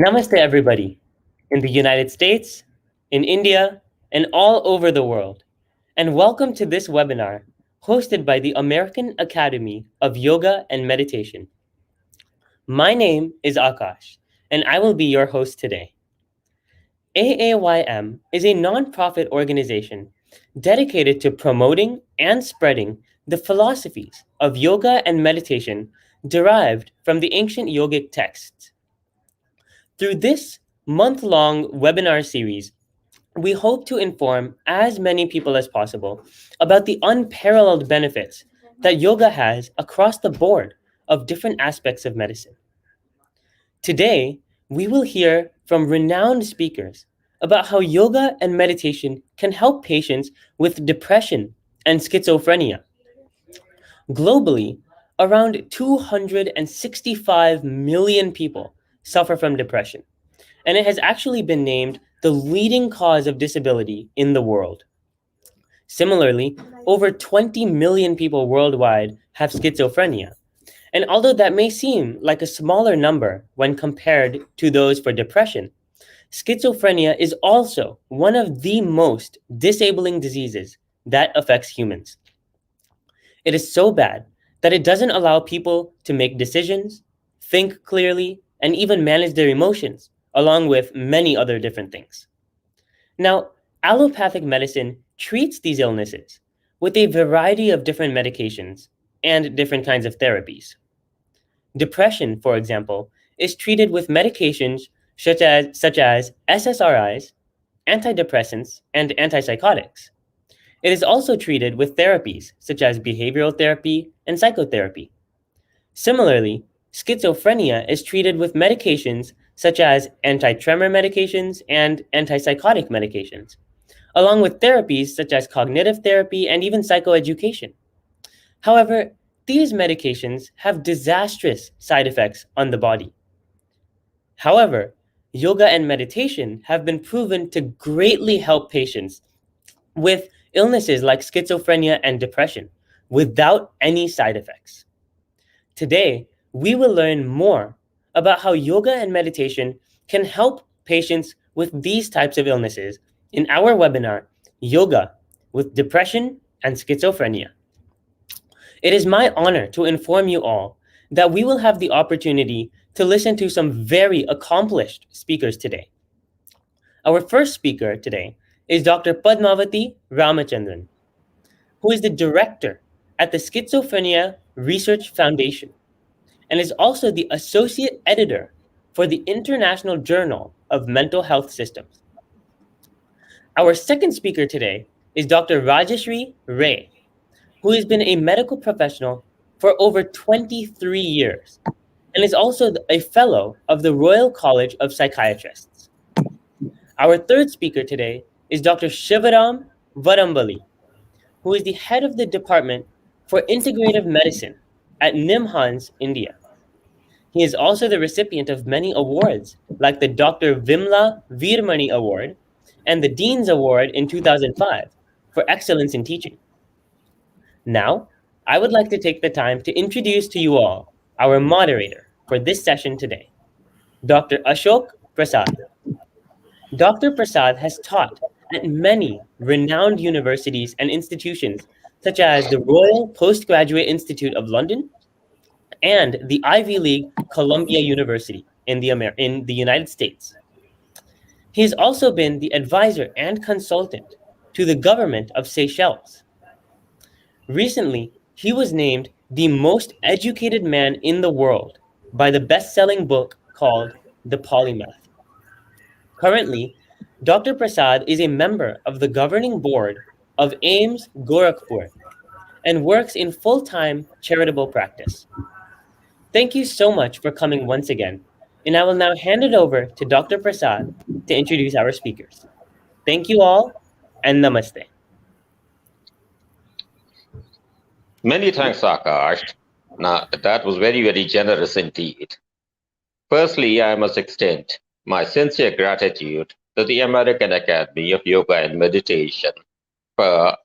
Namaste, everybody, in the United States, in India, and all over the world. And welcome to this webinar hosted by the American Academy of Yoga and Meditation. My name is Akash, and I will be your host today. AAYM is a nonprofit organization dedicated to promoting and spreading the philosophies of yoga and meditation derived from the ancient yogic texts. Through this month-long webinar series, we hope to inform as many people as possible about the unparalleled benefits that yoga has across the board of different aspects of medicine. Today, we will hear from renowned speakers about how yoga and meditation can help patients with depression and schizophrenia. Globally, around 265 million people suffer from depression, and it has actually been named the leading cause of disability in the world. Similarly, over 20 million people worldwide have schizophrenia. And although that may seem like a smaller number when compared to those for depression, schizophrenia is also one of the most disabling diseases that affects humans. It is so bad that it doesn't allow people to make decisions, think clearly, and even manage their emotions, along with many other different things. Now, allopathic medicine treats these illnesses with a variety of different medications and different kinds of therapies. Depression, for example, is treated with medications such as SSRIs, antidepressants, and antipsychotics. It is also treated with therapies such as behavioral therapy and psychotherapy. Similarly, schizophrenia is treated with medications such as anti-tremor medications and antipsychotic medications, along with therapies such as cognitive therapy and even psychoeducation. However, these medications have disastrous side effects on the body. However, yoga and meditation have been proven to greatly help patients with illnesses like schizophrenia and depression without any side effects. Today, we will learn more about how yoga and meditation can help patients with these types of illnesses in our webinar, Yoga with Depression and Schizophrenia. It is my honor to inform you all that we will have the opportunity to listen to some very accomplished speakers today. Our first speaker today is Dr. Padmavati Ramachandran, who is the director at the Schizophrenia Research Foundation and is also the associate editor for the International Journal of Mental Health Systems. Our second speaker today is Dr. Rajeshri Ray, who has been a medical professional for over 23 years and is also a fellow of the Royal College of Psychiatrists. Our third speaker today is Dr. Shivarama Varambally, who is the head of the Department for Integrative Medicine at NIMHANS, India. He is also the recipient of many awards, like the Dr. Vimla Veermani Award and the Dean's Award in 2005 for excellence in teaching. Now, I would like to take the time to introduce to you all our moderator for this session today, Dr. Ashok Prasad. Dr. Prasad has taught at many renowned universities and institutions, such as the Royal Postgraduate Institute of London and the Ivy League Columbia University in the United States. He has also been the advisor and consultant to the government of Seychelles. Recently, he was named the most educated man in the world by the best-selling book called The Polymath. Currently, Dr. Prasad is a member of the governing board of AIMS Gorakhpur and works in full-time charitable practice. Thank you so much for coming once again, and I will now hand it over to Dr. Prasad to introduce our speakers. Thank you all, and namaste. Many thanks, Akash. Now, that was very, very generous indeed. Firstly, I must extend my sincere gratitude to the American Academy of Yoga and Meditation for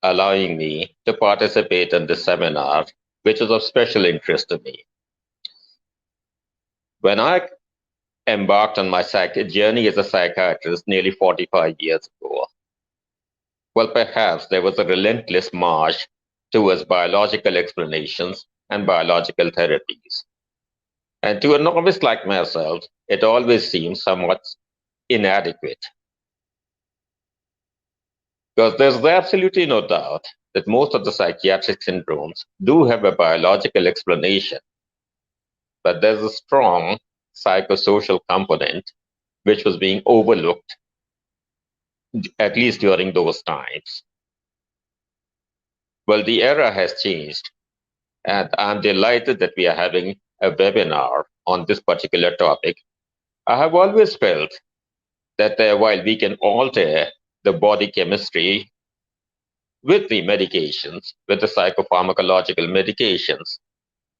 allowing me to participate in this seminar, which is of special interest to me. When I embarked on my journey as a psychiatrist nearly 45 years ago. Well, perhaps there was a relentless march towards biological explanations and biological therapies. And to a novice like myself, it always seems somewhat inadequate. Because there's absolutely no doubt that most of the psychiatric syndromes do have a biological explanation, but there's a strong psychosocial component which was being overlooked, at least during those times. Well, the era has changed, and I'm delighted that we are having a webinar on this particular topic. I have always felt that while we can alter the body chemistry with the medications, with the psychopharmacological medications,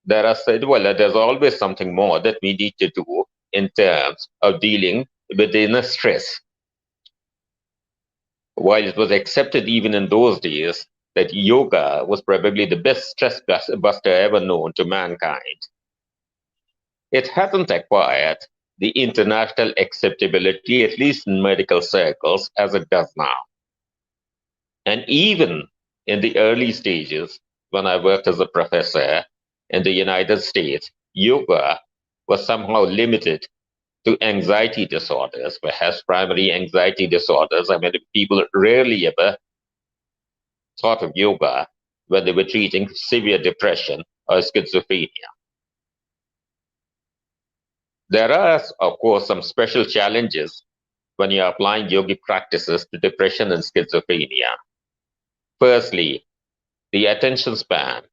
there's always something more that we need to do in terms of dealing with the inner stress. While it was accepted even in those days that yoga was probably the best stress buster ever known to mankind, it hasn't acquired the international acceptability, at least in medical circles, as it does now. And even in the early stages, when I worked as a professor in the United States, yoga was somehow limited to anxiety disorders, perhaps primary anxiety disorders. I mean, people rarely ever thought of yoga when they were treating severe depression or schizophrenia. There are, of course, some special challenges when you're applying yogic practices to depression and schizophrenia. Firstly, the attention span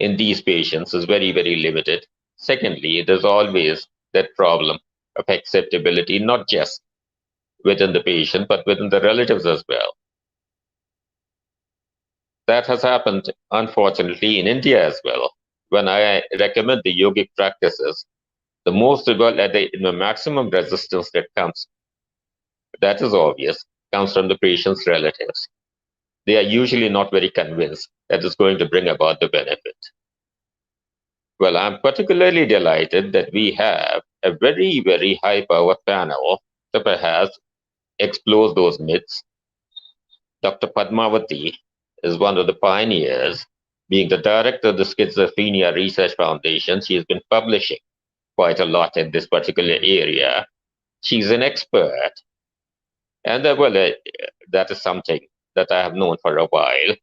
in these patients is very, very limited. Secondly, there's always that problem of acceptability, not just within the patient, but within the relatives as well. That has happened, unfortunately, in India as well. When I recommend the yogic practices, the most well, at the maximum resistance that comes, that is obvious, comes from the patient's relatives. They are usually not very convinced that it's going to bring about the benefit. Well, I'm particularly delighted that we have a very, very high power panel to perhaps explore those myths. Dr. Padmavati is one of the pioneers, being the director of the Schizophrenia Research Foundation. She has been publishing quite a lot in this particular area. She's an expert. And that is something that I have known for a while.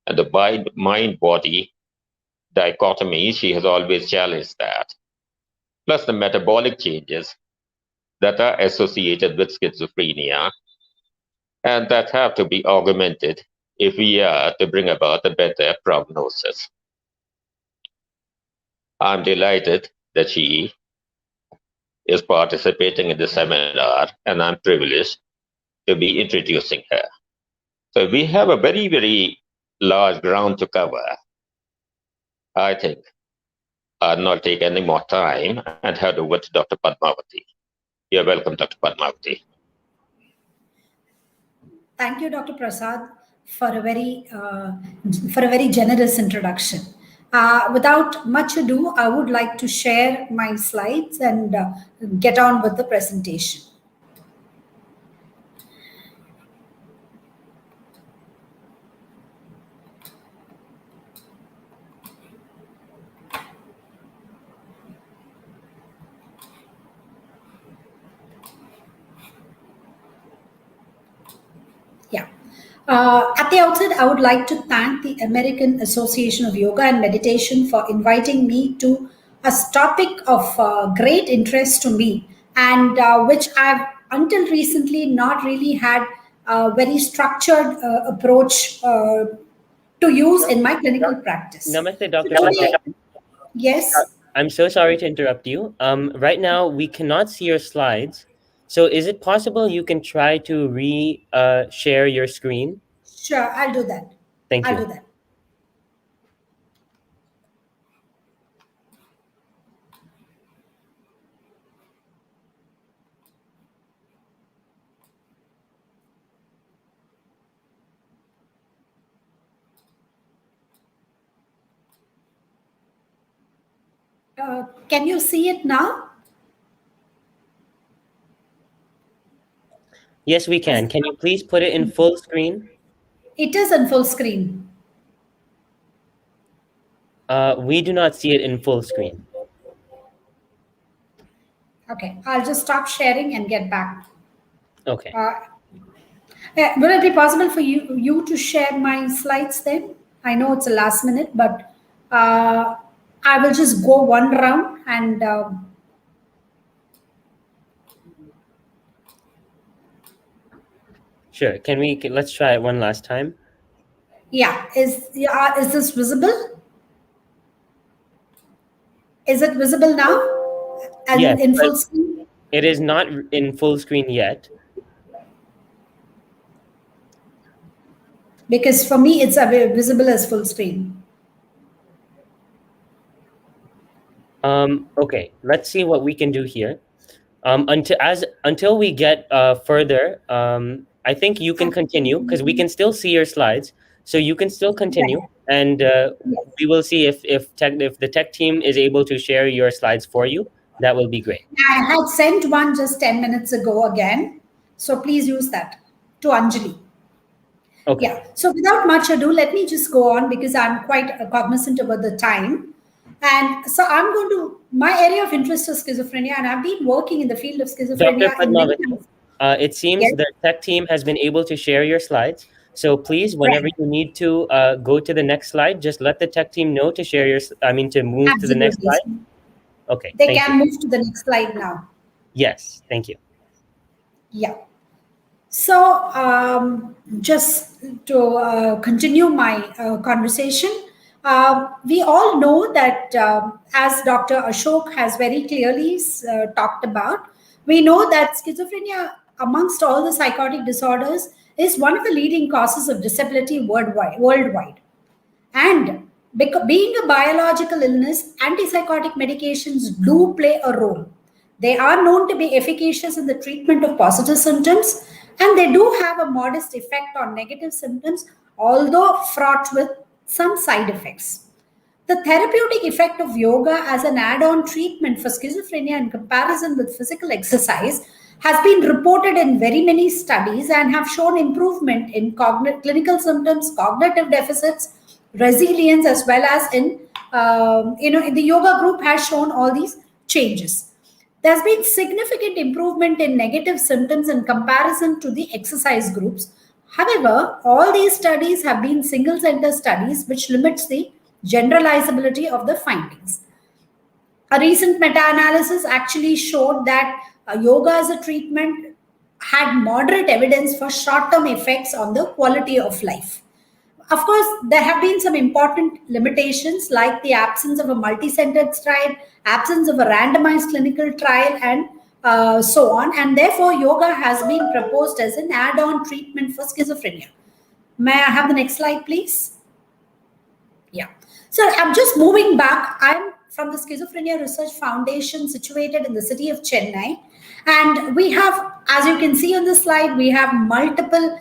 And the mind-body dichotomy, she has always challenged that. Plus the metabolic changes that are associated with schizophrenia and that have to be augmented if we are to bring about a better prognosis. I'm delighted that she is participating in the seminar, and I'm privileged to be introducing her. So we have a very, very large ground to cover. I think I'll not take any more time and hand over to Dr. Padmavati. You're welcome, Dr. Padmavati. Thank you, Dr. Prasad, for a very generous introduction. Without much ado, I would like to share my slides and get on with the presentation. Yeah. At the outset, I would like to thank the American Association of Yoga and Meditation for inviting me to a topic of great interest to me and which I've until recently not really had a very structured approach to use in my clinical practice. Namaste, So Dr. today, Padmavati. yes. I'm so sorry to interrupt you. Right now, we cannot see your slides. So is it possible you can try to share your screen? Sure, I'll do that. Thank I'll you. do that. Can you see it now? Yes, we can. Can you please put it in full screen? It is in full screen. We do not see it in full screen. Okay, I'll just stop sharing and get back. Okay. Will it be possible for you to share my slides then? I know it's a last minute, but I will just go one round and Sure. Let's try it one last time. yeah. Is this visible? Is it visible now? And Yes, in but full screen? it is not in full screen yet. Because for me, it's visible as full screen. Okay, let's see what we can do here. Until we get further, I think you can continue because we can still see your slides. So you can still continue, and we will see if the tech team is able to share your slides for you. That will be great. I had sent one just 10 minutes ago again. So please use that to Anjali. Okay. Yeah. So without much ado, let me just go on because I'm quite cognizant about the time. And so I'm going to, my area of interest is schizophrenia, and I've been working in the field of schizophrenia. Dr. Padmavati, it seems Yes. the tech team has been able to share your slides. So please, whenever you need to go to the next slide, just let the tech team know to share to move to the next Absolutely. slide. Okay. They thank can you. move to the next slide now. Yes, thank you. Yeah. So just to continue my conversation, we all know that as Dr. Ashok has very clearly talked about, we know that schizophrenia, amongst all the psychotic disorders, is one of the leading causes of disability worldwide. And being a biological illness, antipsychotic medications do play a role. They are known to be efficacious in the treatment of positive symptoms, and they do have a modest effect on negative symptoms, although fraught with some side effects. The therapeutic effect of yoga as an add on treatment for schizophrenia in comparison with physical exercise has been reported in very many studies and have shown improvement in clinical symptoms, cognitive deficits, resilience, as well as in the yoga group has shown all these changes. There's been significant improvement in negative symptoms in comparison to the exercise groups. However, all these studies have been single center studies, which limits the generalizability of the findings. A recent meta-analysis actually showed that yoga as a treatment had moderate evidence for short-term effects on the quality of life. Of course, there have been some important limitations like the absence of a multi-centered trial, absence of a randomized clinical trial, and so on. And therefore, yoga has been proposed as an add-on treatment for schizophrenia. May I have the next slide, please? Yeah. So I'm just moving back. I'm from the Schizophrenia Research Foundation situated in the city of Chennai. And we have, as you can see on the slide, we have multiple,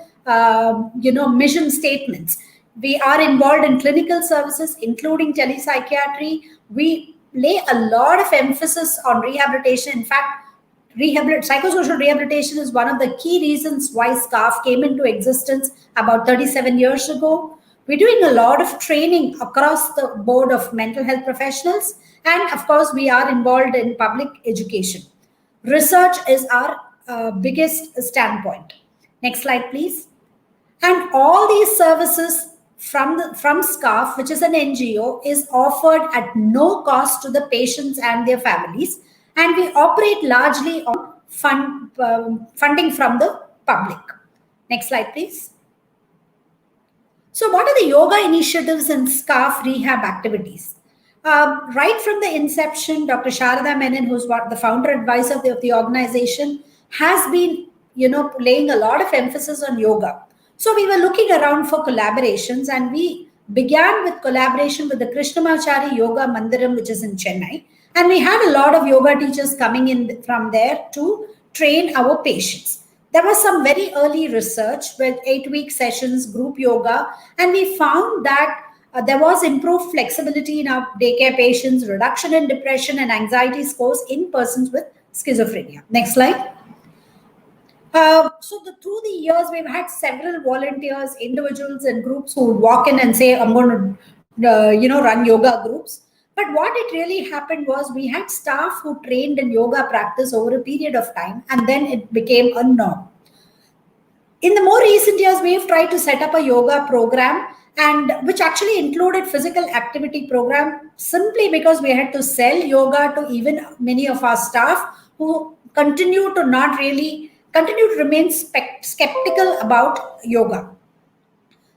mission statements. We are involved in clinical services, including telepsychiatry. We lay a lot of emphasis on rehabilitation. In fact, psychosocial rehabilitation is one of the key reasons why SCARF came into existence about 37 years ago. We're doing a lot of training across the board of mental health professionals. And of course, we are involved in public education. Research is our biggest standpoint. Next slide, please. And all these services from SCARF, which is an NGO, is offered at no cost to the patients and their families. And we operate largely on funding from the public. Next slide, please. So what are the yoga initiatives and SCARF rehab activities? Right from the inception, Dr. Sharada Menon, who's the founder advisor of the organization, has been, laying a lot of emphasis on yoga. So we were looking around for collaborations, and we began with collaboration with the Krishnamachari Yoga Mandiram, which is in Chennai. And we had a lot of yoga teachers coming in from there to train our patients. There was some very early research with 8-week sessions, group yoga, and we found that there was improved flexibility in our daycare patients, reduction in depression and anxiety scores in persons with schizophrenia. Next slide. Through the years, we've had several volunteers, individuals, and groups who would walk in and say, "I'm going to, run yoga groups." But what it really happened was we had staff who trained in yoga practice over a period of time, and then it became a norm. In the more recent years, we've tried to set up a yoga program, and which actually included physical activity program, simply because we had to sell yoga to even many of our staff who continue to remain skeptical about yoga.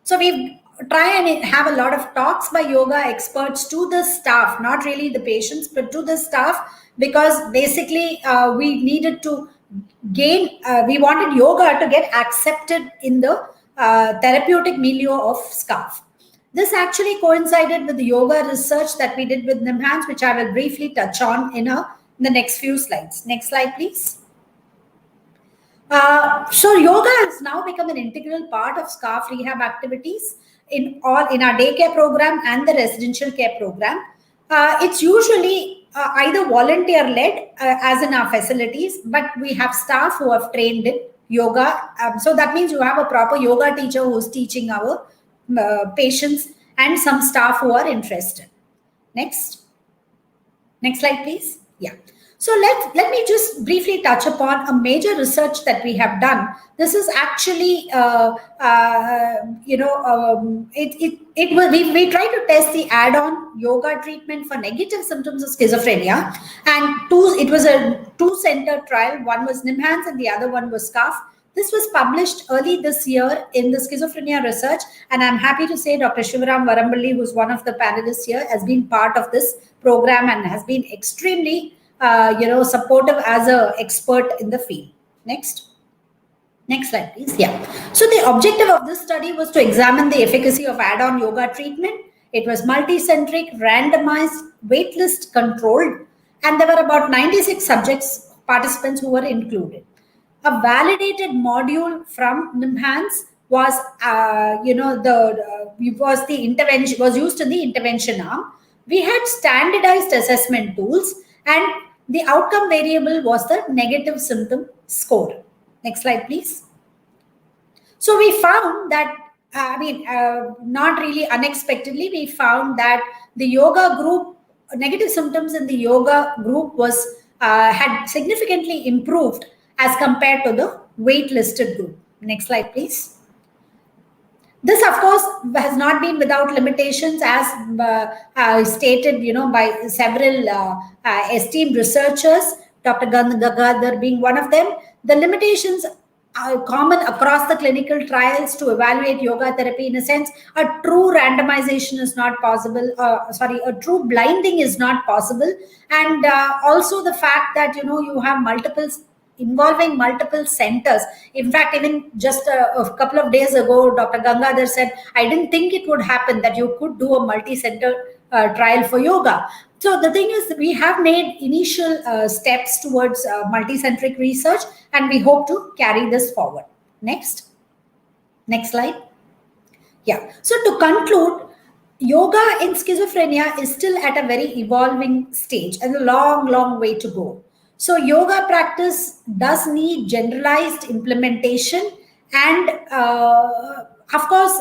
So we try and have a lot of talks by yoga experts to the staff, not really the patients, but to the staff, because basically we needed to we wanted yoga to get accepted in the therapeutic milieu of SCARF. This actually coincided with the yoga research that we did with NIMHANS, which I will briefly touch on in the next few slides. Next slide, please. So yoga has now become an integral part of SCARF rehab activities in our daycare program and the residential care program. It's usually either volunteer led as in our facilities, but we have staff who have trained in yoga. So that means you have a proper yoga teacher who's teaching our patients and some staff who are interested. Next slide, please. Yeah. So let me just briefly touch upon a major research that we have done. This is actually, we tried to test the add-on yoga treatment for negative symptoms of schizophrenia, and it was a two-center trial. One was NIMHANS and the other one was SCARF. This was published early this year in the Schizophrenia Research, and I'm happy to say Dr. Shivarama Varambally, who's one of the panelists here, has been part of this program and has been extremely supportive as an expert in the field. Next slide, please. Yeah. So the objective of this study was to examine the efficacy of add-on yoga treatment. It was multi-centric, randomized, waitlist controlled, and there were about 96 participants who were included. A validated module from NIMHANS was, was used in the intervention arm. We had standardized assessment tools, and the outcome variable was the negative symptom score. Next slide, please. So we found that, not really unexpectedly, we found that the yoga group, negative symptoms in the yoga group had significantly improved as compared to the waitlisted group. Next slide, please. This, of course, has not been without limitations, as stated, by several esteemed researchers, Dr. Gangadhar being one of them. The limitations are common across the clinical trials to evaluate yoga therapy. In a sense, a true randomization is not possible. A true blinding is not possible, and also the fact that you have involving multiple centers. In fact, even just a couple of days ago, Dr. Gangadhar said, I didn't think it would happen that you could do a multi-center trial for yoga. So the thing is, we have made initial steps towards multi-centric research, and we hope to carry this forward. Next slide. Yeah. So to conclude, yoga in schizophrenia is still at a very evolving stage and a long way to go. So yoga practice does need generalized implementation, and of course,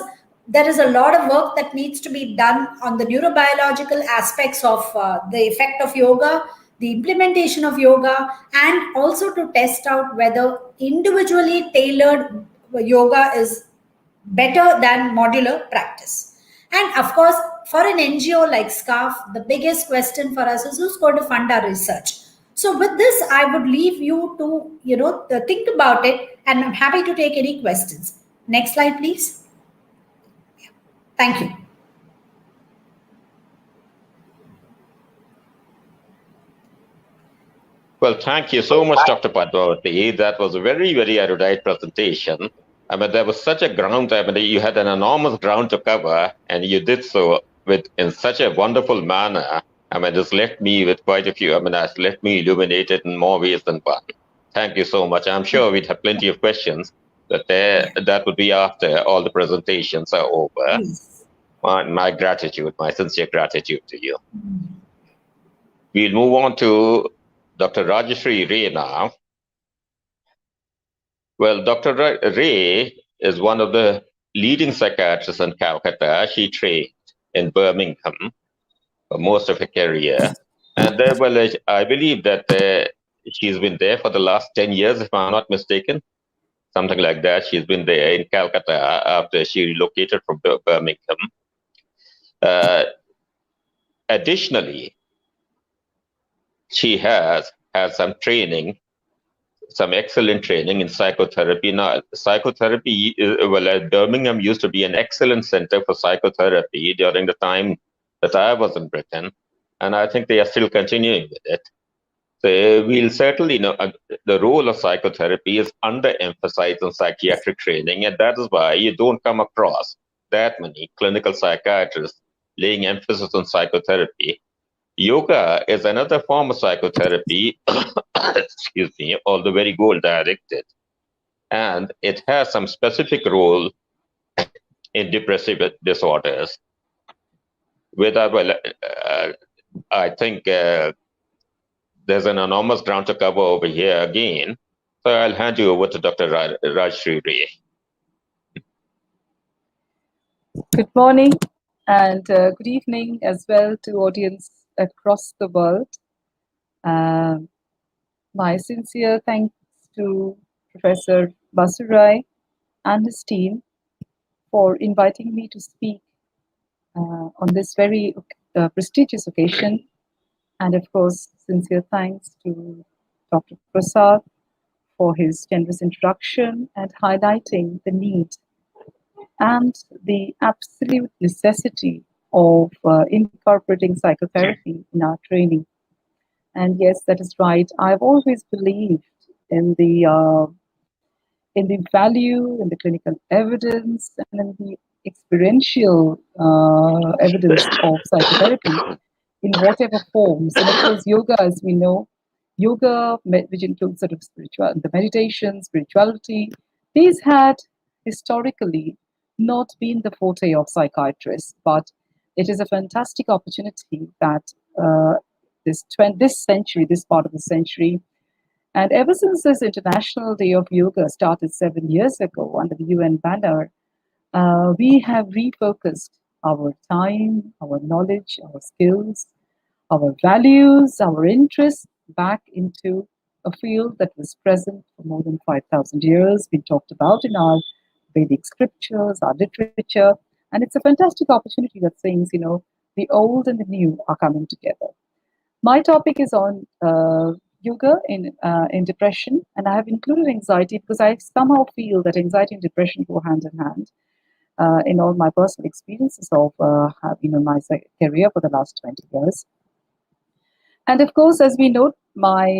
there is a lot of work that needs to be done on the neurobiological aspects of the effect of yoga, the implementation of yoga, and also to test out whether individually tailored yoga is better than modular practice. And of course, for an NGO like SCARF, the biggest question for us is who's going to fund our research. So with this, I would leave you to, think about it, and I'm happy to take any questions. Next slide, please. Thank you. Well, thank you so much, Dr. Padmavati. That was a very, very erudite presentation. There was such a ground. You had an enormous ground to cover, and you did so in such a wonderful manner. This left me with quite a few. Let me illuminate it in more ways than one. Thank you so much. I'm sure we'd have plenty of questions, but that would be after all the presentations are over. Yes. My gratitude, my sincere gratitude to you. We'll move on to Dr. Rajeshri Ray now. Well, Dr. Ray is one of the leading psychiatrists in Calcutta. She trained in Birmingham for most of her career. And well, I believe that she's been there for the last 10 years, if I'm not mistaken, something like that. She's been there in Calcutta after she relocated from Birmingham. Additionally, she has had some training, some excellent training in psychotherapy. Now, psychotherapy, well, Birmingham used to be an excellent center for psychotherapy during the time that I was in Britain, and I think they are still continuing with it. So we'll certainly know the role of psychotherapy is underemphasized in psychiatric training, and that is why you don't come across that many clinical psychiatrists laying emphasis on psychotherapy. Yoga is another form of psychotherapy, excuse me, although very goal directed. And it has some specific role in depressive disorders. I think there's an enormous ground to cover over here again. So I'll hand you over to Dr. Rajshri Ray. Good morning and good evening as well to audience across the world. My sincere thanks to Professor Basurai and his team for inviting me to speak on this very prestigious occasion. And of course, sincere thanks to Dr. Prasad for his generous introduction and highlighting the need and the absolute necessity of incorporating psychotherapy in our training. And yes, that is right. I've always believed in the value, in the clinical evidence, and in the experiential evidence of psychotherapy in whatever forms. And of course, yoga, as we know, yoga, which includes sort of the meditation, spirituality, these had historically not been the forte of psychiatrists, but it is a fantastic opportunity that this century, this part of the century, and ever since this International Day of Yoga started 7 years ago under the UN banner, we have refocused our time, our knowledge, our skills, our values, our interests back into a field that was present for more than 5,000 years, been talked about in our Vedic scriptures, our literature, and it's a fantastic opportunity that things, the old and the new are coming together. My topic is on yoga in depression, and I have included anxiety because I somehow feel that anxiety and depression go hand in hand in all my personal experiences of my career for the last 20 years. And of course, as we know, my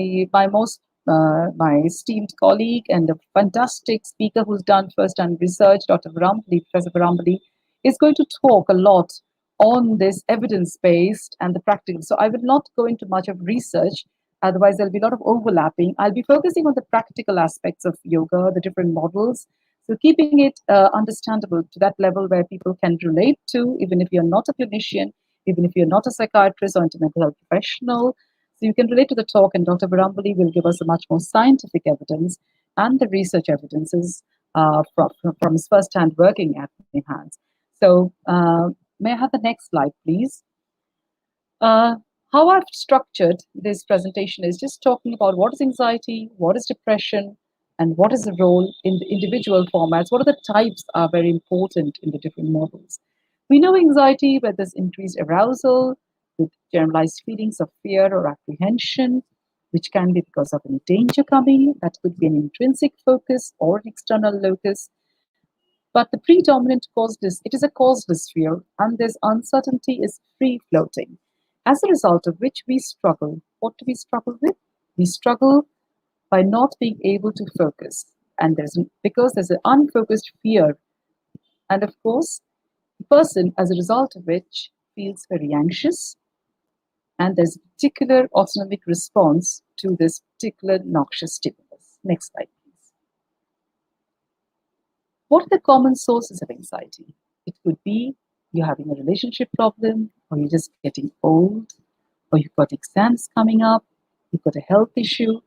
esteemed colleague and a fantastic speaker who's done first-hand research, Dr. Varambally, Professor Varambally, is going to talk a lot on this evidence-based and the practical. So I will not go into much of research, otherwise there'll be a lot of overlapping. I'll be focusing on the practical aspects of yoga, the different models, so keeping it understandable to that level where people can relate to, even if you're not a clinician, even if you're not a psychiatrist or a mental health professional. So you can relate to the talk, and Dr. Varambally will give us a much more scientific evidence and the research evidences from his first-hand working at NIMHANS. So may I have the next slide, please? How I've structured this presentation is just talking about what is anxiety, what is depression, and what is the role in the individual formats. What are the types are very important in the different models. We know anxiety where there's increased arousal with generalized feelings of fear or apprehension, which can be because of any danger coming. That could be an intrinsic focus or an external locus. But the predominant causeless, it is a causeless fear, and this uncertainty is free-floating, as a result of which we struggle. What do we struggle with? We struggle by not being able to focus. And because there's an unfocused fear. And of course, the person, as a result of which, feels very anxious. And there's a particular autonomic response to this particular noxious stimulus. Next slide, please. What are the common sources of anxiety? It could be you're having a relationship problem, or you're just getting old, or you've got exams coming up, you've got a health issue.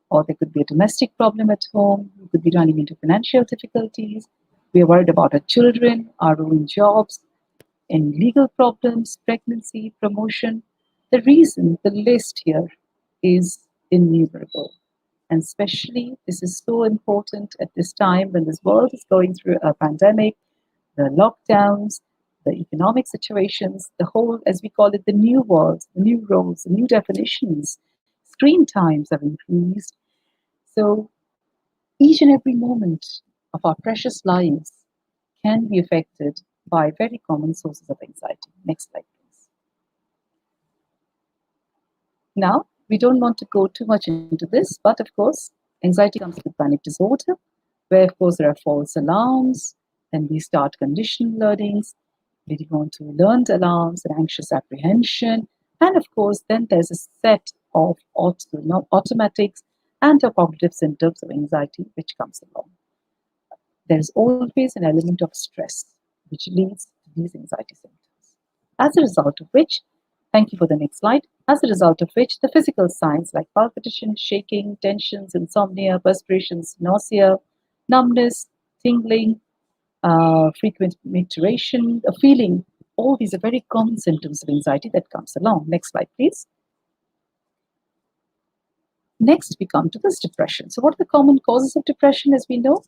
or there could be a domestic problem at home. We could be running into financial difficulties. We are worried about our children, our own jobs, and legal problems, pregnancy, promotion. The reason, the list here is innumerable. And especially, this is so important at this time when this world is going through a pandemic, the lockdowns, the economic situations, the whole, as we call it, the new world, the new roles, the new definitions. Screen times have increased. So each and every moment of our precious lives can be affected by very common sources of anxiety. Next slide, please. Now, we don't want to go too much into this, but of course, anxiety comes with panic disorder, where of course there are false alarms, then we start conditioned learnings, leading on to learned alarms and anxious apprehension, and of course, then there's a set of automatics and or cognitive symptoms of anxiety which comes along. There's always an element of stress which leads to these anxiety symptoms. As a result of which, thank you for the next slide, as a result of which the physical signs like palpitation, shaking, tensions, insomnia, perspirations, nausea, numbness, tingling, frequent micturition, a feeling, all these are very common symptoms of anxiety that comes along. Next slide, please. Next, we come to this depression. So what are the common causes of depression? As we know,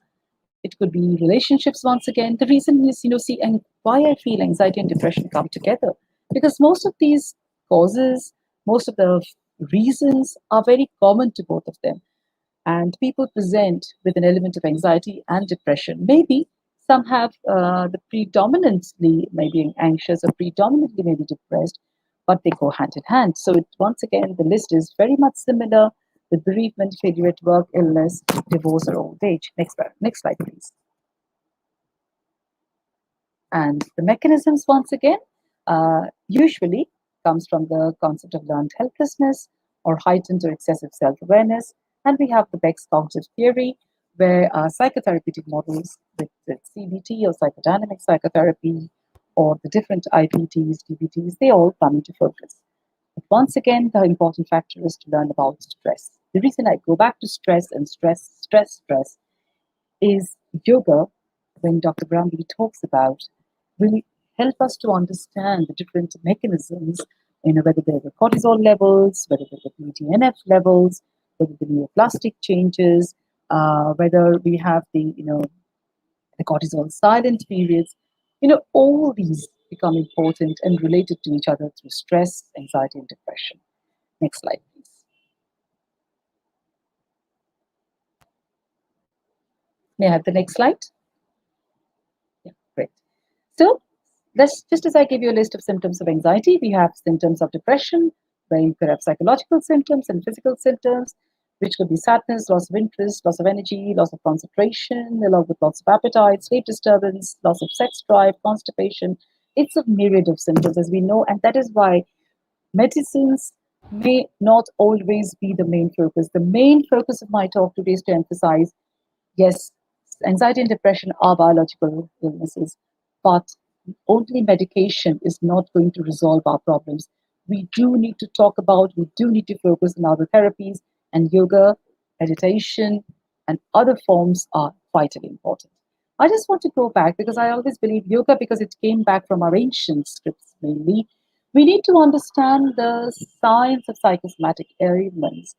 it could be relationships once again. The reason is, see, and why I feel anxiety and depression come together. Because most of these causes, most of the reasons are very common to both of them. And people present with an element of anxiety and depression. Maybe some have the predominantly maybe anxious or predominantly maybe depressed, but they go hand in hand. So once again, the list is very much similar with bereavement, failure at work, illness, divorce, or old age. Next slide, please. And the mechanisms, once again, usually comes from the concept of learned helplessness or heightened or excessive self-awareness. And we have the Beck's cognitive theory, where psychotherapeutic models with CBT or psychodynamic psychotherapy or the different IPTs, DBTs, they all come into focus. But once again, the important factor is to learn about stress. The reason I go back to stress and stress is yoga, when Dr. Varambally talks about, will help us to understand the different mechanisms, whether they're the cortisol levels, whether they're the BDNF levels, whether the neuroplastic changes, whether we have the cortisol silent periods. All these become important and related to each other through stress, anxiety, and depression. Next slide, please. May I have the next slide? Yeah, great. So that's just as I gave you a list of symptoms of anxiety, we have symptoms of depression, where you could have psychological symptoms and physical symptoms, which could be sadness, loss of interest, loss of energy, loss of concentration, along with loss of appetite, sleep disturbance, loss of sex drive, constipation. It's a myriad of symptoms, as we know, and that is why medicines may not always be the main focus. The main focus of my talk today is to emphasize, yes, anxiety and depression are biological illnesses, but only medication is not going to resolve our problems. We do need to talk about, we do need to focus on other therapies, and yoga, meditation, and other forms are vitally important. I just want to go back because I always believe yoga, because it came back from our ancient scripts mainly. We need to understand the science of psychosomatic ailments.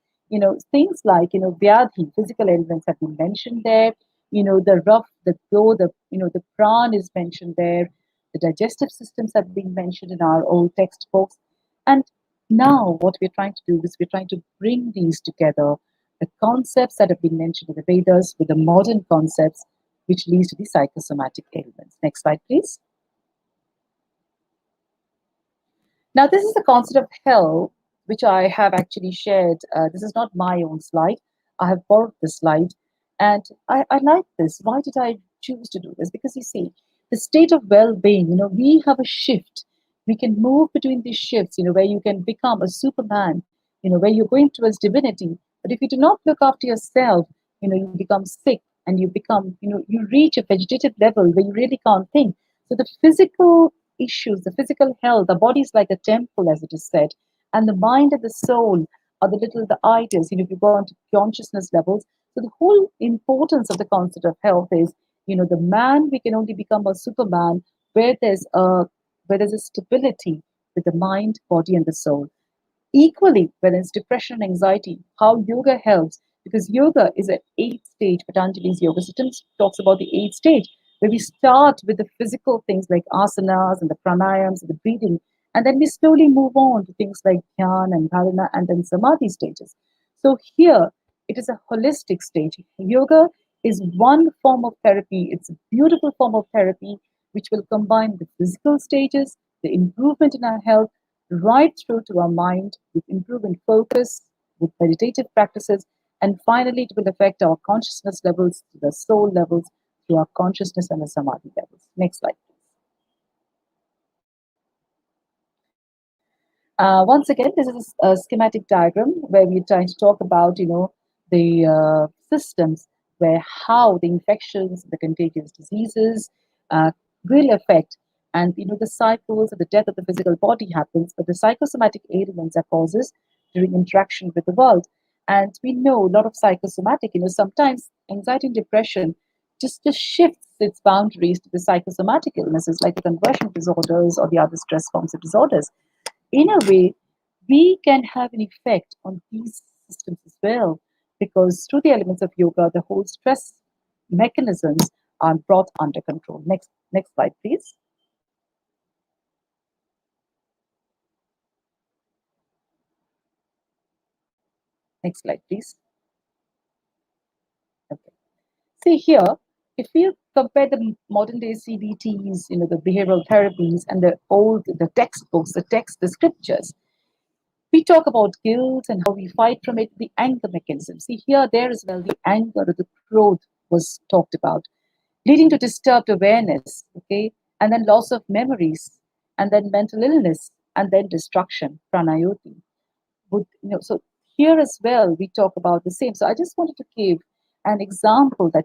Things like, vyadhi, physical ailments have been mentioned there. The rough, the glow, the pran is mentioned there. The digestive systems have been mentioned in our old textbooks. And now what we're trying to do is we're trying to bring these together, the concepts that have been mentioned in the Vedas with the modern concepts, which leads to the psychosomatic ailments. Next slide, please. Now, this is the concept of hell, which I have actually shared. This is not my own slide. I have borrowed this slide. And I like this. Why did I choose to do this? Because you see, the state of well-being, we have a shift. We can move between these shifts, where you can become a superman, where you're going towards divinity. But if you do not look after yourself, you become sick and you become, you reach a vegetative level where you really can't think. So the physical issues, the physical health, the body is like a temple, as it is said, and the mind and the soul are the ideas, if you go on to consciousness levels. So the whole importance of the concept of health is, the man, we can only become a superman where there's a stability with the mind, body, and the soul. Equally, whether it's depression and anxiety, how yoga helps, because yoga is an 8 stage. Patanjali's yoga system talks about the 8 stage, where we start with the physical things like asanas and the pranayams and the breathing, and then we slowly move on to things like dhyan and dharana and then samadhi stages. So here, it is a holistic stage. Yoga is one form of therapy. It's a beautiful form of therapy which will combine the physical stages, the improvement in our health, right through to our mind with improvement focus, with meditative practices, and finally it will affect our consciousness levels, the soul levels, through our consciousness and the samadhi levels. Next slide, please. Once again, this is a schematic diagram where we're trying to talk about, the systems where how the infections, the contagious diseases will affect, and the cycles of the death of the physical body happens, but the psychosomatic elements are causes during interaction with the world. And we know a lot of psychosomatic, sometimes anxiety and depression just shifts its boundaries to the psychosomatic illnesses like the conversion disorders or the other stress forms of disorders. In a way, we can have an effect on these systems as well, because through the elements of yoga, the whole stress mechanisms are brought under control. Next slide, please. Next slide, please. Okay. See here, if we compare the modern day CBTs, the behavioral therapies, and the textbooks, the scriptures, we talk about guilt and how we fight from it, the anger mechanism. See here, there as well, the anger or the growth was talked about, leading to disturbed awareness, okay, and then loss of memories, and then mental illness, and then destruction, pranayoti. So here as well, we talk about the same. So I just wanted to give an example that,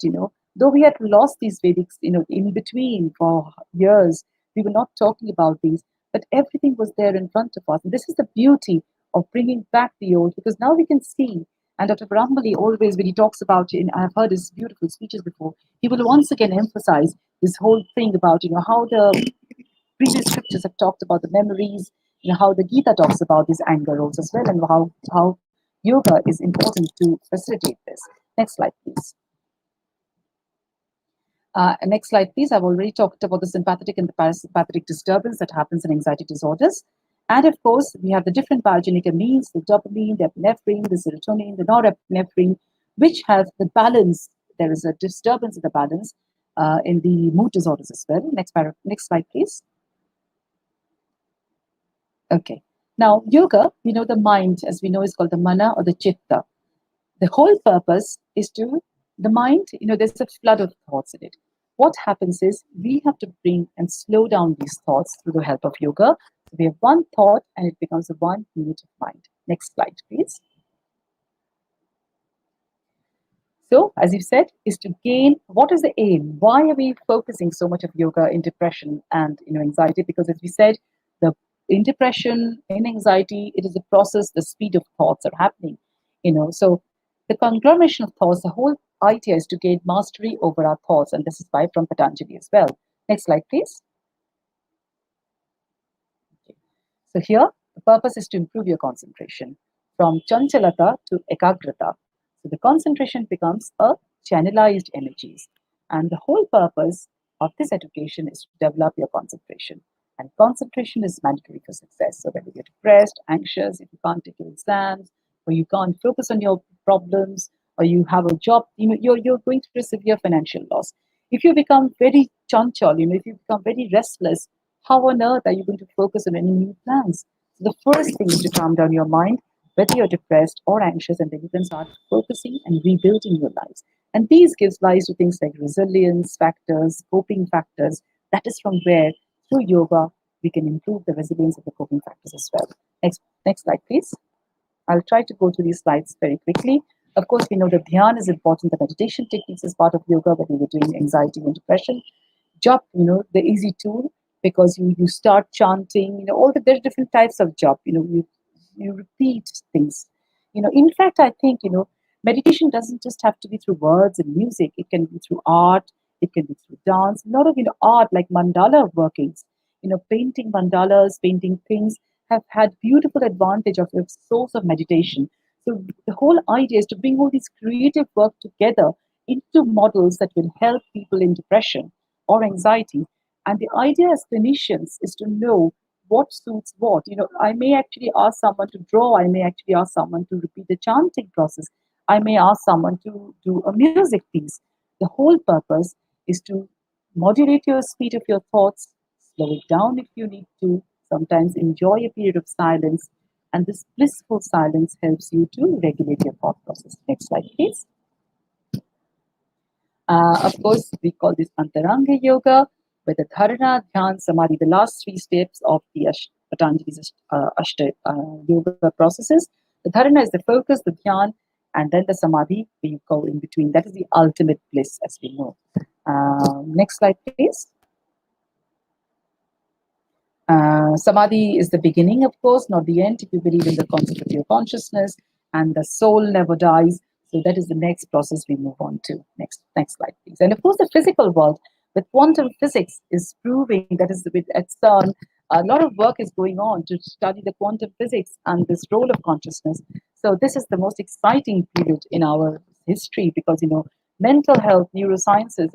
though we had lost these Vedics, in between for years, we were not talking about these, but everything was there in front of us. And this is the beauty of bringing back the old, because now we can see. And Dr. Varambally always, when he talks about, I've heard his beautiful speeches before, he will once again emphasize this whole thing about, how the previous scriptures have talked about the memories, how the Gita talks about these anger roles as well, and how yoga is important to facilitate this. Next slide, please. Next slide, please. I've already talked about the sympathetic and the parasympathetic disturbance that happens in anxiety disorders. And of course, we have the different biogenic amines, the dopamine, the epinephrine, the serotonin, the norepinephrine, which have the balance. There is a disturbance in the balance in the mood disorders as well. Next slide, please. Okay. Now, yoga, the mind, as we know, is called the mana or the chitta. The whole purpose is the mind, there's a flood of thoughts in it. What happens is we have to bring and slow down these thoughts through the help of yoga. So we have one thought and it becomes a 1 unit of mind. Next slide, please. So, as you said, is to gain, what is the aim? Why are we focusing so much of yoga in depression and anxiety? Because as we said, in depression, in anxiety, it is a process, the speed of thoughts are happening, so the conglomeration of thoughts, the whole idea is to gain mastery over our thoughts, and this is by from Patanjali as well. Next slide, please. Okay. So here, the purpose is to improve your concentration from chanchalata to ekagrata. So the concentration becomes a channelized energies, and the whole purpose of this education is to develop your concentration. And concentration is mandatory for success. So whether you're depressed, anxious, if you can't take your exams, or you can't focus on your problems, or you have a job, you're going through a severe financial loss. If you become very chanchal, if you become very restless, how on earth are you going to focus on any new plans? So the first thing is to calm down your mind, whether you're depressed or anxious, and then you can start focusing and rebuilding your lives. And these gives rise to things like resilience factors, coping factors. That is from where, through yoga, we can improve the resilience of the coping factors as well. Next slide, please. I'll try to go through these slides very quickly. Of course, we know that dhyan is important. The meditation techniques is part of yoga, whether you're doing anxiety and depression. Jap, the easy tool, because you start chanting, there are different types of jap. You repeat things. In fact, I think, meditation doesn't just have to be through words and music. It can be through art. It can be through dance. A lot of, art like mandala workings, painting mandalas, painting things have had beautiful advantage of a source of meditation. So the whole idea is to bring all these creative work together into models that will help people in depression or anxiety. And the idea as clinicians is to know what suits what. I may actually ask someone to draw. I may actually ask someone to repeat the chanting process. I may ask someone to do a music piece. The whole purpose is to modulate your speed of your thoughts, slow it down if you need to, sometimes enjoy a period of silence, and this blissful silence helps you to regulate your thought process. Next slide, please. Of course, we call this Antaranga Yoga, where the Dharana, Dhyan, Samadhi, the last three steps of the Patanjali's Ashta Yoga processes. The Dharana is the focus, the Dhyan, and then the Samadhi, where you go in between. That is the ultimate bliss, as we know. Next slide, please. Samadhi is the beginning, of course, not the end. If you believe in the concept of your consciousness, and the soul never dies. So that is the next process we move on to. Next slide, please. And of course, the physical world with quantum physics is proving, that is at CERN, a lot of work is going on to study the quantum physics and this role of consciousness. So this is the most exciting period in our history because, mental health, neurosciences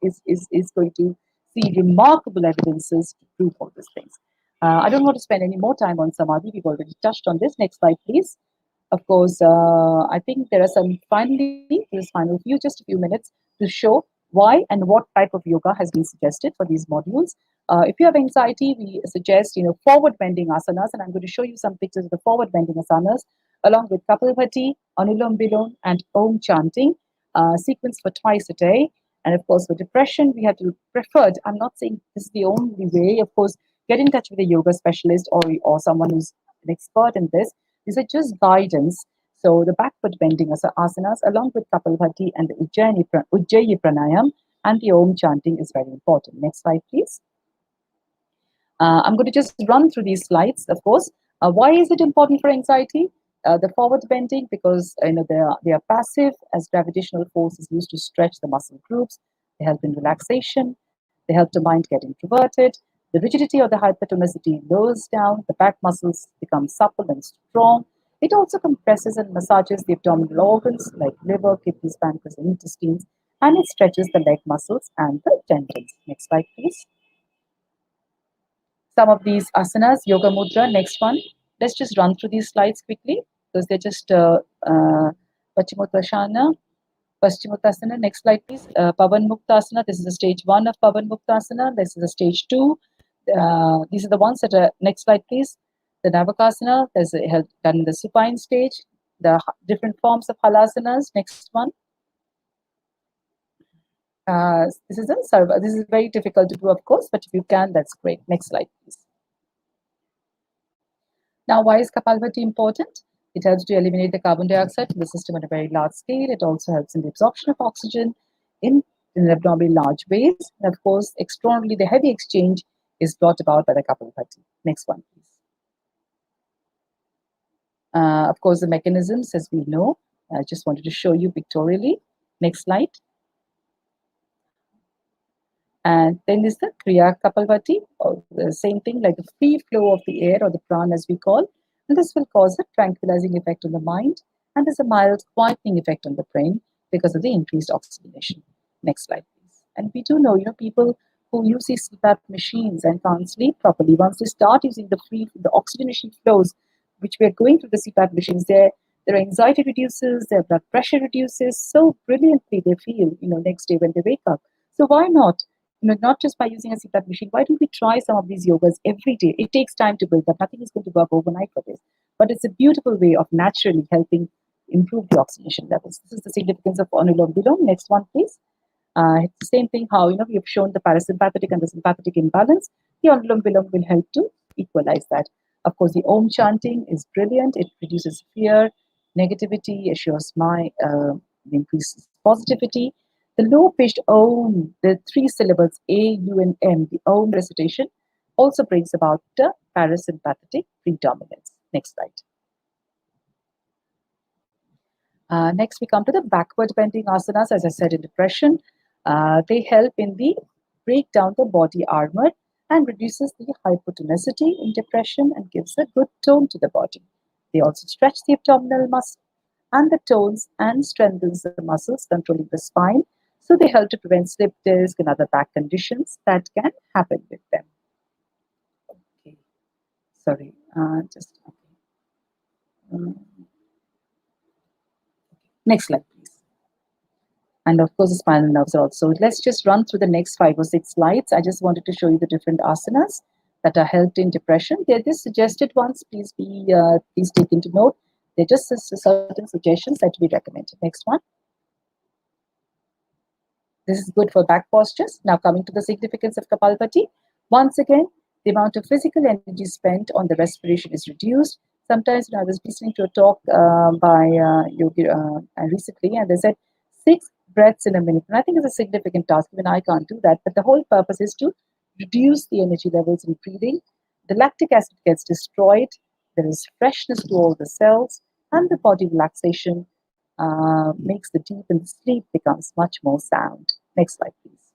is going to see remarkable evidences to prove all these things. I don't want to spend any more time on Samadhi. We've already touched on this. Next slide, please. Of course, I think there are some final few, just a few minutes to show why and what type of yoga has been suggested for these modules. If you have anxiety, we suggest, forward bending asanas, and I'm going to show you some pictures of the forward bending asanas, along with Kapalbhati, Anulom Vilom, and Om chanting, sequence for twice a day. And of course, for depression, we have to prefer, I'm not saying this is the only way, of course, get in touch with a yoga specialist or someone who's an expert in this. These are just guidance. So the backward bending asanas, along with Kapalbhati and the Ujjayi Pranayam and the Om chanting is very important. Next slide, please. I'm going to just run through these slides, of course. Why is it important for anxiety? The forward bending, because they are passive, as gravitational force is used to stretch the muscle groups. They help in relaxation. They help the mind get introverted. The rigidity or the hypertonicity lowers down. The back muscles become supple and strong. It also compresses and massages the abdominal organs like liver, kidneys, pancreas, and intestines, and it stretches the leg muscles and the tendons. Next slide, please. Some of these asanas, Yoga Mudra, next one. Let's just run through these slides quickly because they're just Paschimottanasana, Paschimottanasana. Next slide, please. Pavan Muktasana. This is the stage 1 of Pavan Muktasana. This is the stage 2. These are the ones that are, next slide, please. The Navakasana, there's done in the supine stage. The different forms of halasanas. Next one. This is very difficult to do, of course, but if you can, that's great. Next slide, please. Now, why is Kapalbhati important? It helps to eliminate the carbon dioxide in the system at a very large scale. It also helps in the absorption of oxygen in an abnormally large ways. And of course, extraordinarily, the heavy exchange is brought about by the Kapalbhati. Next one, please. Of course, the mechanisms, as we know, I just wanted to show you pictorially. Next slide. And then is the Kriya Kapalbhati, or the same thing, like the free flow of the air or the prana as we call. And this will cause a tranquilizing effect on the mind, and there's a mild quietening effect on the brain because of the increased oxygenation. Next slide, please. And we do know, people who use these CPAP machines and can't sleep properly, once they start using the oxygenation flows, which we are going through the CPAP machines, their anxiety reduces, their blood pressure reduces so brilliantly. They feel, next day when they wake up. So why not? Not just by using a CPAP machine. Why don't we try some of these yogas every day? It takes time to build up. Nothing is going to work overnight for this. But it's a beautiful way of naturally helping improve the oxygenation levels. This is the significance of Anulom Vilom. Next one, please. It's the same thing how, we have shown the parasympathetic and the sympathetic imbalance. The Anulom Vilom will help to equalize that. Of course, the Om chanting is brilliant. It reduces fear, negativity, assures increases positivity. The low-pitched Om, the 3 syllables A, U, and M, the Om recitation, also brings about the parasympathetic predominance. Next slide. Next, we come to the backward bending asanas. As I said, in depression, they help in the break down the body armor and reduces the hypotonicity in depression and gives a good tone to the body. They also stretch the abdominal muscle and the tones and strengthens the muscles controlling the spine. So they help to prevent slip disc and other back conditions that can happen with them. Okay, sorry, just okay. Next slide, please. And of course, the spinal nerves are also. Let's just run through the next 5 or 6 slides. I just wanted to show you the different asanas that are helped in depression. They're just suggested ones. Please take into note. They're just certain suggestions that we recommend. Next one. This is good for back postures. Now coming to the significance of Kapalbhati. Once again, the amount of physical energy spent on the respiration is reduced. Sometimes when I was listening to a talk by Yogi recently, and they said 6 breaths in a minute. And I think it's a significant task. Even I can't do that. But the whole purpose is to reduce the energy levels in breathing. The lactic acid gets destroyed. There is freshness to all the cells, and the body relaxation makes the deep and the sleep becomes much more sound. Next slide, please.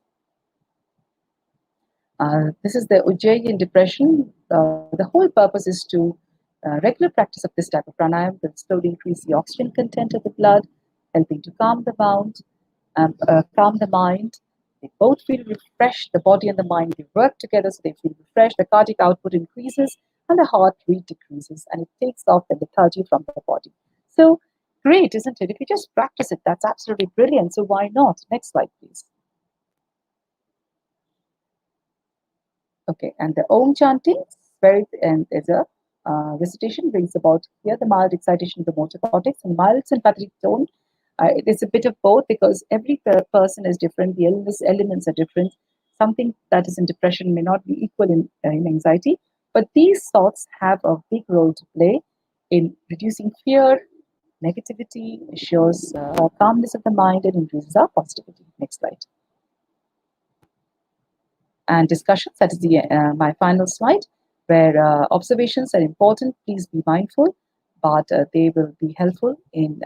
This is the Ujjayi in depression. The whole purpose is to regular practice of this type of pranayama will slowly increase the oxygen content of the blood, helping to calm the mind. They both feel refreshed. The body and the mind, they work together, so they feel refreshed. The cardiac output increases and the heart rate decreases, and it takes off the lethargy from the body. So great, isn't it? If you just practice it, that's absolutely brilliant. So why not? Next slide, please. Okay, and the Om chanting, and there's a recitation brings about here the mild excitation of the motor cortex and mild sympathetic tone. It is a bit of both because every person is different. The elements are different. Something that is in depression may not be equal in anxiety, but these thoughts have a big role to play in reducing fear, negativity, ensures calmness of the mind, and increases our positivity. Next slide. And discussions, that is my final slide, where observations are important. Please be mindful, but they will be helpful in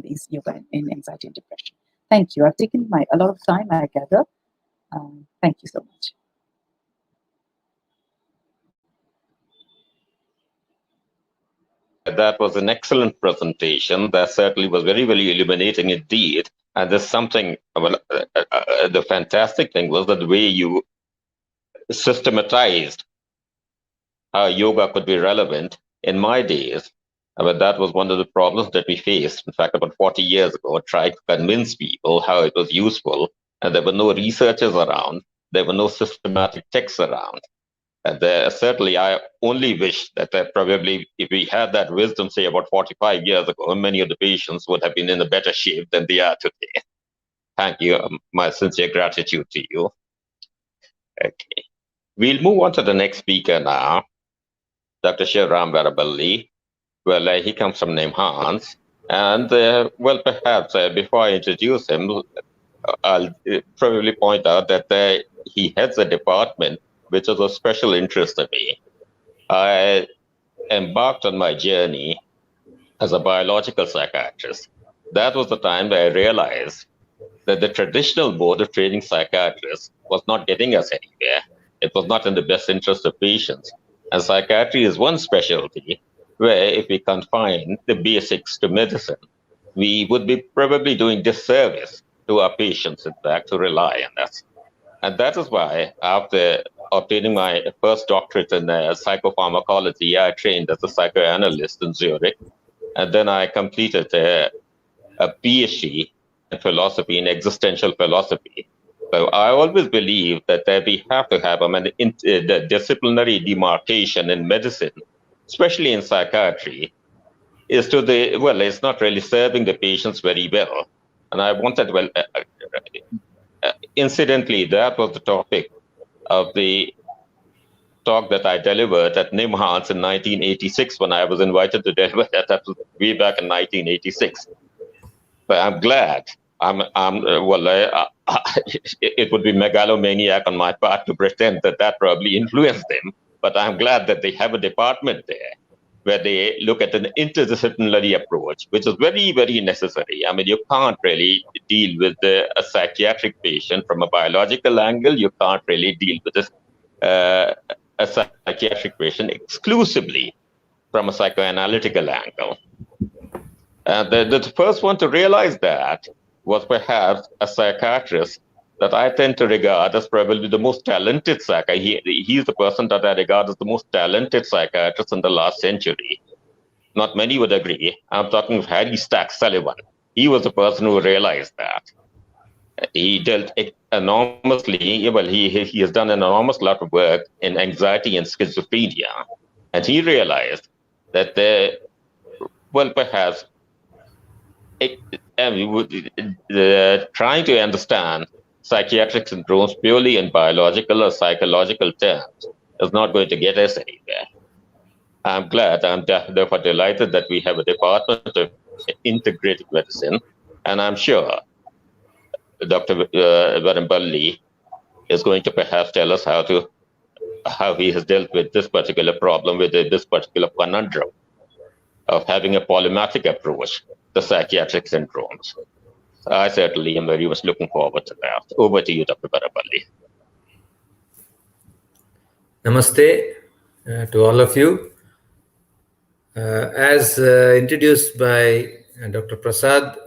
these yoga in anxiety and depression. Thank you. I've taken a lot of time, I gather. Thank you so much. That was an excellent presentation. That certainly was very, very illuminating indeed. And there's something, well, the fantastic thing was that the way you systematized how yoga could be relevant in my days. But that was one of the problems that we faced. In fact, about 40 years ago, I tried to convince people how it was useful, and there were no researchers around. There were no systematic texts around. And certainly, I only wish that probably if we had that wisdom, say about 45 years ago, many of the patients would have been in a better shape than they are today. Thank you. My sincere gratitude to you. Okay. We'll move on to the next speaker now, Dr. Shivarama Varambally. Well, he comes from NIMHANS. And, well, perhaps before I introduce him, I'll probably point out that he heads a department which is of special interest to me. I embarked on my journey as a biological psychiatrist. That was the time that I realized that the traditional mode of training psychiatrists was not getting us anywhere. It was not in the best interest of patients. And psychiatry is one specialty where if we confine the basics to medicine, we would be probably doing disservice to our patients, in fact, to rely on us. And that is why, after obtaining my first doctorate in psychopharmacology, I trained as a psychoanalyst in Zurich. And then I completed a PhD in philosophy, in existential philosophy. So I always believe that we have to have the disciplinary demarcation in medicine, especially in psychiatry, is to it's not really serving the patients very well. And I wanted, incidentally, that was the topic of the talk that I delivered at NIMHANS in 1986 when I was invited to deliver that. That was way back in 1986. But I'm glad. It would be megalomaniac on my part to pretend that probably influenced them. But I'm glad that they have a department there. where they look at an interdisciplinary approach, which is very, very necessary. I mean, you can't really deal with a psychiatric patient from a biological angle. You can't really deal with a psychiatric patient exclusively from a psychoanalytical angle. And the first one to realize that was perhaps a psychiatrist that I tend to regard as probably the most talented psychiatrist. He's the person that I regard as the most talented psychiatrist in the last century. Not many would agree. I'm talking of Harry Stack Sullivan. He was the person who realized that. He dealt enormously, well, he has done an enormous lot of work in anxiety and schizophrenia. And he realized that perhaps trying to understand psychiatric syndromes purely in biological or psychological terms is not going to get us anywhere. I'm glad, I'm therefore delighted that we have a department of integrative medicine, and I'm sure Dr. Varambally is going to perhaps tell us how he has dealt with this particular problem, with this particular conundrum of having a polymathic approach to psychiatric syndromes. I certainly am very much looking forward to that. Over to you, Dr. Varambally. Namaste to all of you. As introduced by Dr. Prasad,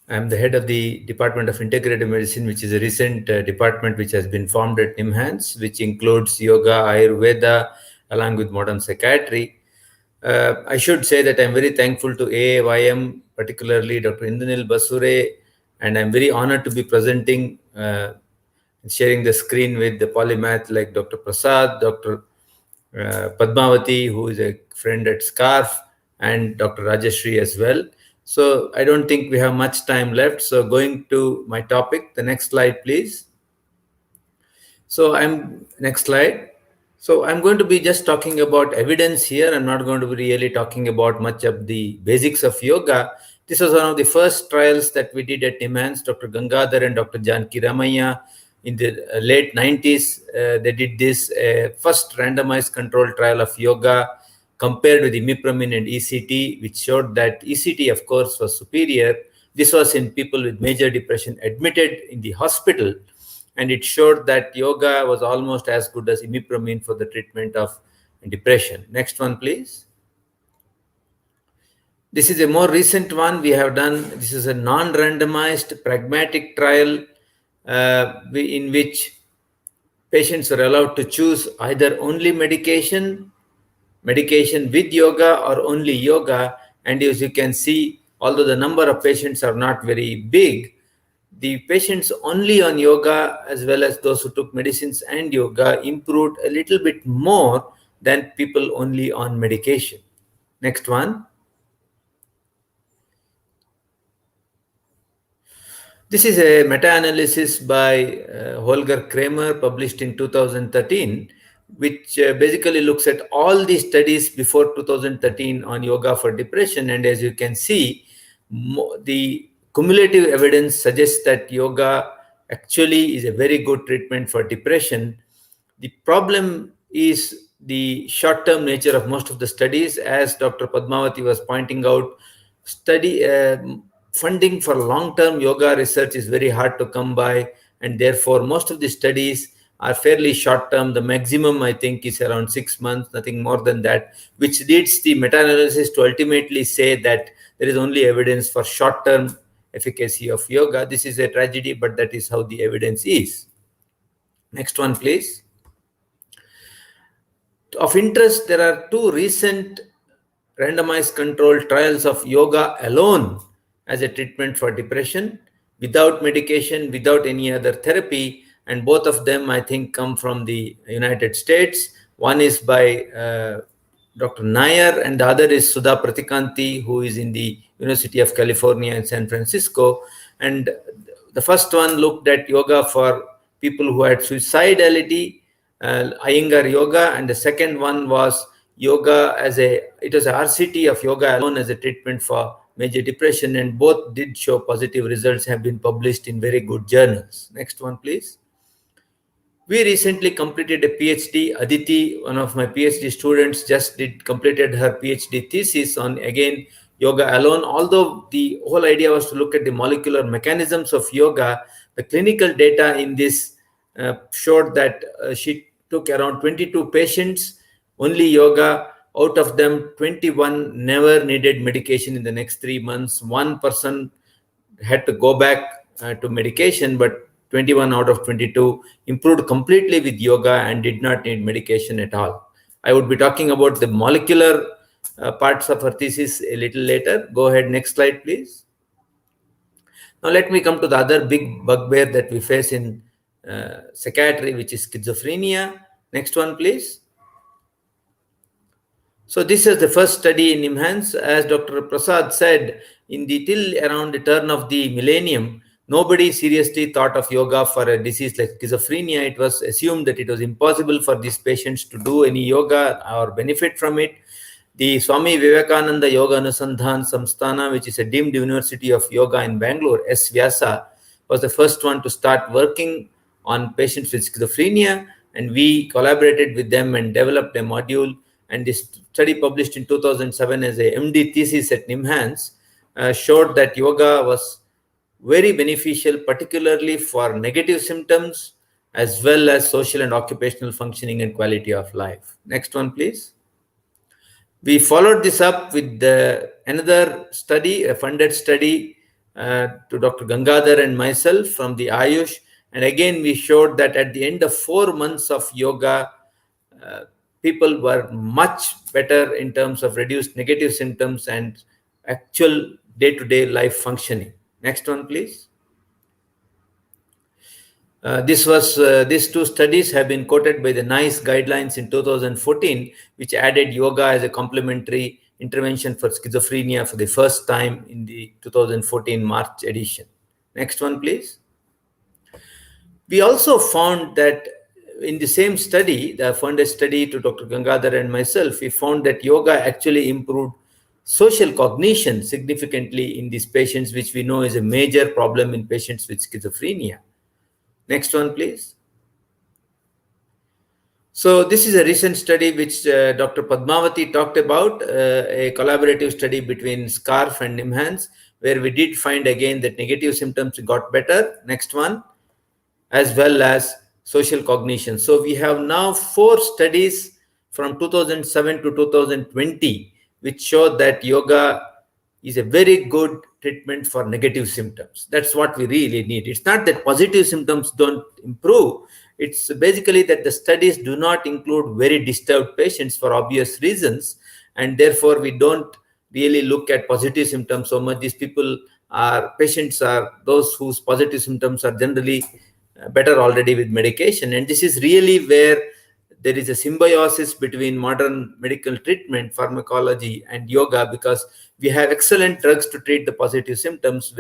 I'm the head of the Department of Integrative Medicine, which is a recent department which has been formed at NIMHANS, which includes yoga, Ayurveda, along with modern psychiatry. I should say that I'm very thankful to AAYM, particularly Dr. Indranil Basure, and I'm very honored to be presenting, sharing the screen with the polymath like Dr. Prasad, Dr. Padmavati, who is a friend at SCARF, and Dr. Rajeshri as well. So I don't think we have much time left. So going to my topic, the next slide, please. So next slide. So I'm going to be just talking about evidence here. I'm not going to be really talking about much of the basics of yoga. This was one of the first trials that we did at NIMHANS. Dr. Gangadhar and Dr. Janki Ramaiah in the late 90s, they did this first randomized controlled trial of yoga compared with imipramine and ECT, which showed that ECT, of course, was superior. This was in people with major depression admitted in the hospital, and it showed that yoga was almost as good as imipramine for the treatment of depression. Next one, please. This is a more recent one we have done. This is a non-randomized pragmatic trial in which patients are allowed to choose either only medication with yoga, or only yoga. And as you can see, although the number of patients are not very big, the patients only on yoga, as well as those who took medicines and yoga, improved a little bit more than people only on medication. Next one. This is a meta-analysis by Holger Kramer, published in 2013, which basically looks at all the studies before 2013 on yoga for depression. And as you can see, the cumulative evidence suggests that yoga actually is a very good treatment for depression. The problem is the short-term nature of most of the studies. As Dr. Padmavati was pointing out, funding for long-term yoga research is very hard to come by, and therefore most of the studies are fairly short-term. The maximum, I think, is around 6 months, nothing more than that, which leads the meta-analysis to ultimately say that there is only evidence for short-term efficacy of yoga. This is a tragedy, but that is how the evidence is. Next one, please. Of interest, there are two recent randomized controlled trials of yoga alone as a treatment for depression, without medication, without any other therapy, and both of them, I think, come from the United States. One is by Dr. Nair, and the other is Sudha Pratikanti, who is in the University of California in San Francisco. And the first one looked at yoga for people who had suicidality, Iyengar yoga, and the second one was yoga it was a RCT of yoga alone as a treatment for major depression, and both did show positive results, have been published in very good journals. Next one, please. We recently completed a PhD. Aditi, one of my PhD students, just completed her PhD thesis on, again, yoga alone. Although the whole idea was to look at the molecular mechanisms of yoga, the clinical data in this showed that she took around 22 patients, only yoga. Out of them, 21 never needed medication in the next 3 months. One person had to go back to medication, but 21 out of 22 improved completely with yoga and did not need medication at all. I would be talking about the molecular parts of her thesis a little later. Go ahead, next slide, please. Now let me come to the other big bugbear that we face in psychiatry, which is schizophrenia. Next one, please. So this is the first study in NIMHANS. As Dr. Prasad said, till around the turn of the millennium, nobody seriously thought of yoga for a disease like schizophrenia. It was assumed that it was impossible for these patients to do any yoga or benefit from it. The Swami Vivekananda Yoga Anusandhan Samsthana, which is a deemed university of yoga in Bangalore, S. Vyasa, was the first one to start working on patients with schizophrenia, and we collaborated with them and developed a module. And this study, published in 2007 as a MD thesis at NIMHANS, showed that yoga was very beneficial, particularly for negative symptoms, as well as social and occupational functioning and quality of life. Next one, please. We followed this up with another study, a funded study to Dr. Gangadhar and myself from the Ayush. And again, we showed that at the end of 4 months of yoga, people were much better in terms of reduced negative symptoms and actual day-to-day life functioning. Next one, please. These two studies have been quoted by the NICE guidelines in 2014, which added yoga as a complementary intervention for schizophrenia for the first time in the 2014 March edition. Next one, please. We also found that in the same study, the funded study to Dr. Gangadhar and myself, we found that yoga actually improved social cognition significantly in these patients, which we know is a major problem in patients with schizophrenia. Next one, please. So this is a recent study which Dr. Padmavati talked about, a collaborative study between SCARF and NIMHANS, where we did find again that negative symptoms got better. Next one. As well as social cognition. So we have now 4 studies from 2007 to 2020, which show that yoga is a very good treatment for negative symptoms. That's what we really need. It's not that positive symptoms don't improve. It's basically that the studies do not include very disturbed patients for obvious reasons. And therefore, we don't really look at positive symptoms so much. These patients are those whose positive symptoms are generally better already with medication. And this is really where there is a symbiosis between modern medical treatment, pharmacology, and yoga, because we have excellent drugs to treat the positive symptoms,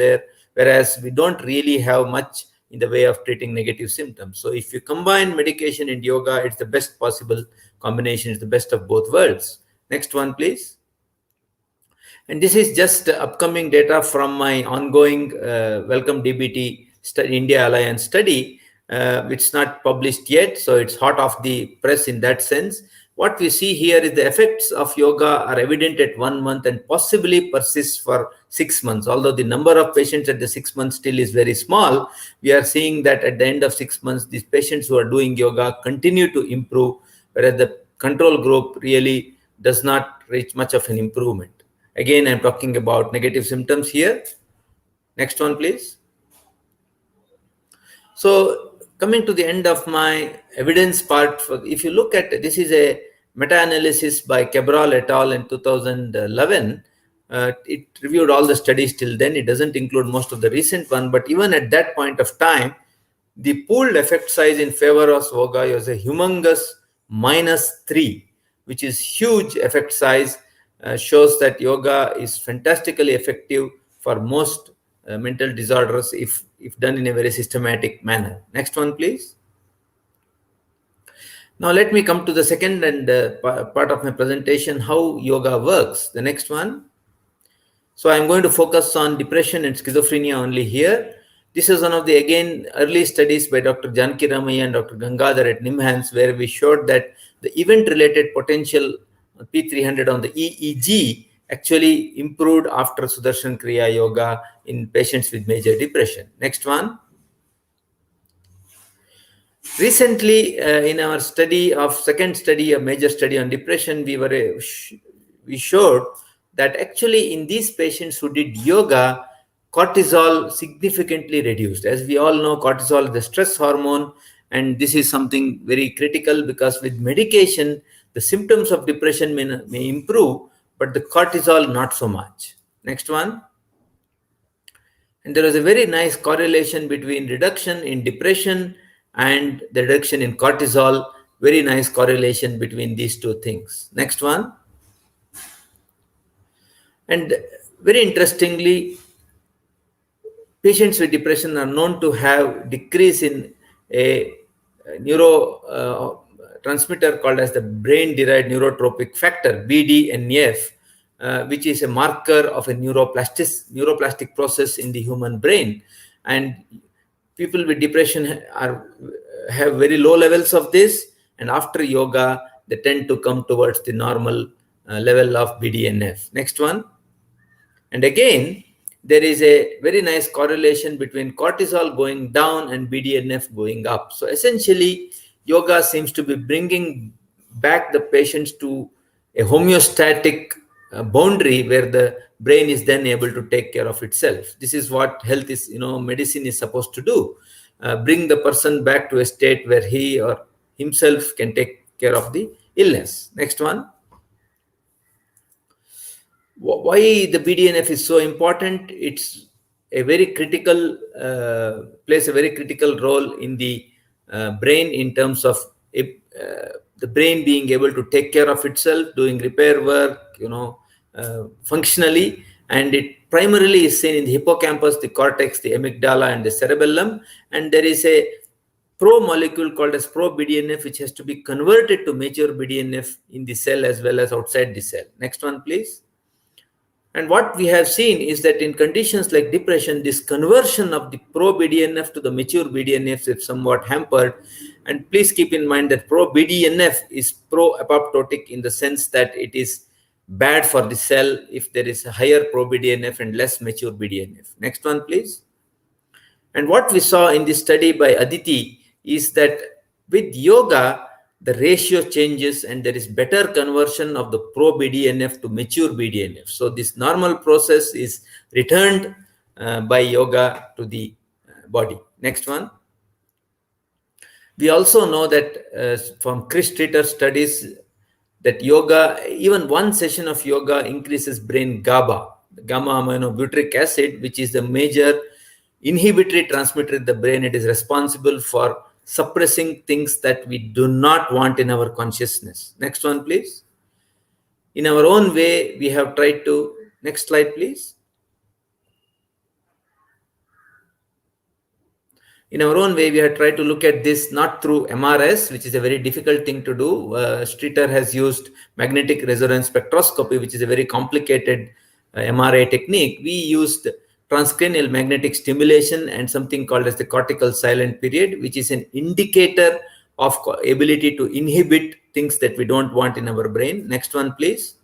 whereas we don't really have much in the way of treating negative symptoms. So if you combine medication and yoga, it's the best possible combination. It's the best of both worlds. Next one, please. And this is just upcoming data from my ongoing Welcome DBT India Alliance study. It's not published yet, so it's hot off the press in that sense. What we see here is the effects of yoga are evident at 1 month and possibly persist for 6 months. Although the number of patients at the 6 months still is very small, we are seeing that at the end of 6 months, these patients who are doing yoga continue to improve, whereas the control group really does not reach much of an improvement. Again, I'm talking about negative symptoms here. Next one, please. So coming to the end of my evidence part, if you look at this, is a meta-analysis by Cabral et al. In 2011. It reviewed all the studies till then. It doesn't include most of the recent one, but even at that point of time, the pooled effect size in favor of yoga was a humongous -3, which is huge effect size. Shows that yoga is fantastically effective for most mental disorders if done in a very systematic manner. Next one, please. Now let me come to the second and part of my presentation, how yoga works. The next one. So I'm going to focus on depression and schizophrenia only here. This is one of the, again, early studies by Dr. Janaki Ramaiah and Dr. Gangadhar at NIMHANS, where we showed that the event-related potential P300 on the EEG actually improved after Sudarshan Kriya Yoga in patients with major depression. Next one. Recently, in our second study, a major study on depression, we showed that actually in these patients who did yoga, cortisol significantly reduced. As we all know, cortisol is the stress hormone, and this is something very critical because with medication, the symptoms of depression may improve, but the cortisol not so much. Next one. And there was a very nice correlation between reduction in depression and the reduction in cortisol. Very nice correlation between these two things. Next one. And very interestingly, patients with depression are known to have decrease in a neurotransmitter called as the brain-derived neurotropic factor, BDNF, which is a marker of a neuroplastic process in the human brain. And people with depression have very low levels of this, and after yoga, they tend to come towards the normal level of BDNF. Next one. And again, there is a very nice correlation between cortisol going down and BDNF going up. So essentially, yoga seems to be bringing back the patients to a homeostatic boundary where the brain is then able to take care of itself. This is what health is, medicine is supposed to do. Bring the person back to a state where he or himself can take care of the illness. Next one. Why the BDNF is so important? It's a very critical, plays a very critical role in the brain in terms of the brain being able to take care of itself, doing repair work, functionally. And it primarily is seen in the hippocampus, the cortex, the amygdala, and the cerebellum. And there is a pro-molecule called as pro-BDNF, which has to be converted to mature BDNF in the cell as well as outside the cell. Next one, please. And what we have seen is that in conditions like depression, this conversion of the pro-BDNF to the mature BDNF is somewhat hampered. And please keep in mind that pro-BDNF is pro-apoptotic in the sense that it is bad for the cell if there is a higher pro-BDNF and less mature BDNF. Next one, please. And what we saw in this study by Aditi is that with yoga, the ratio changes and there is better conversion of the pro-BDNF to mature BDNF. So this normal process is returned by yoga to the body. Next one. We also know that from Chris Streeter studies that yoga, even one session of yoga increases brain GABA, gamma-aminobutyric acid, which is the major inhibitory transmitter in the brain. It is responsible for suppressing things that we do not want in our consciousness. Next one, please. In our own way, we have tried to, next slide, please. In our own way, we have tried to look at this not through MRS, which is a very difficult thing to do. Streeter has used magnetic resonance spectroscopy, which is a very complicated MRI technique. We used transcranial magnetic stimulation and something called as the cortical silent period, which is an indicator of ability to inhibit things that we don't want in our brain. Next one, please.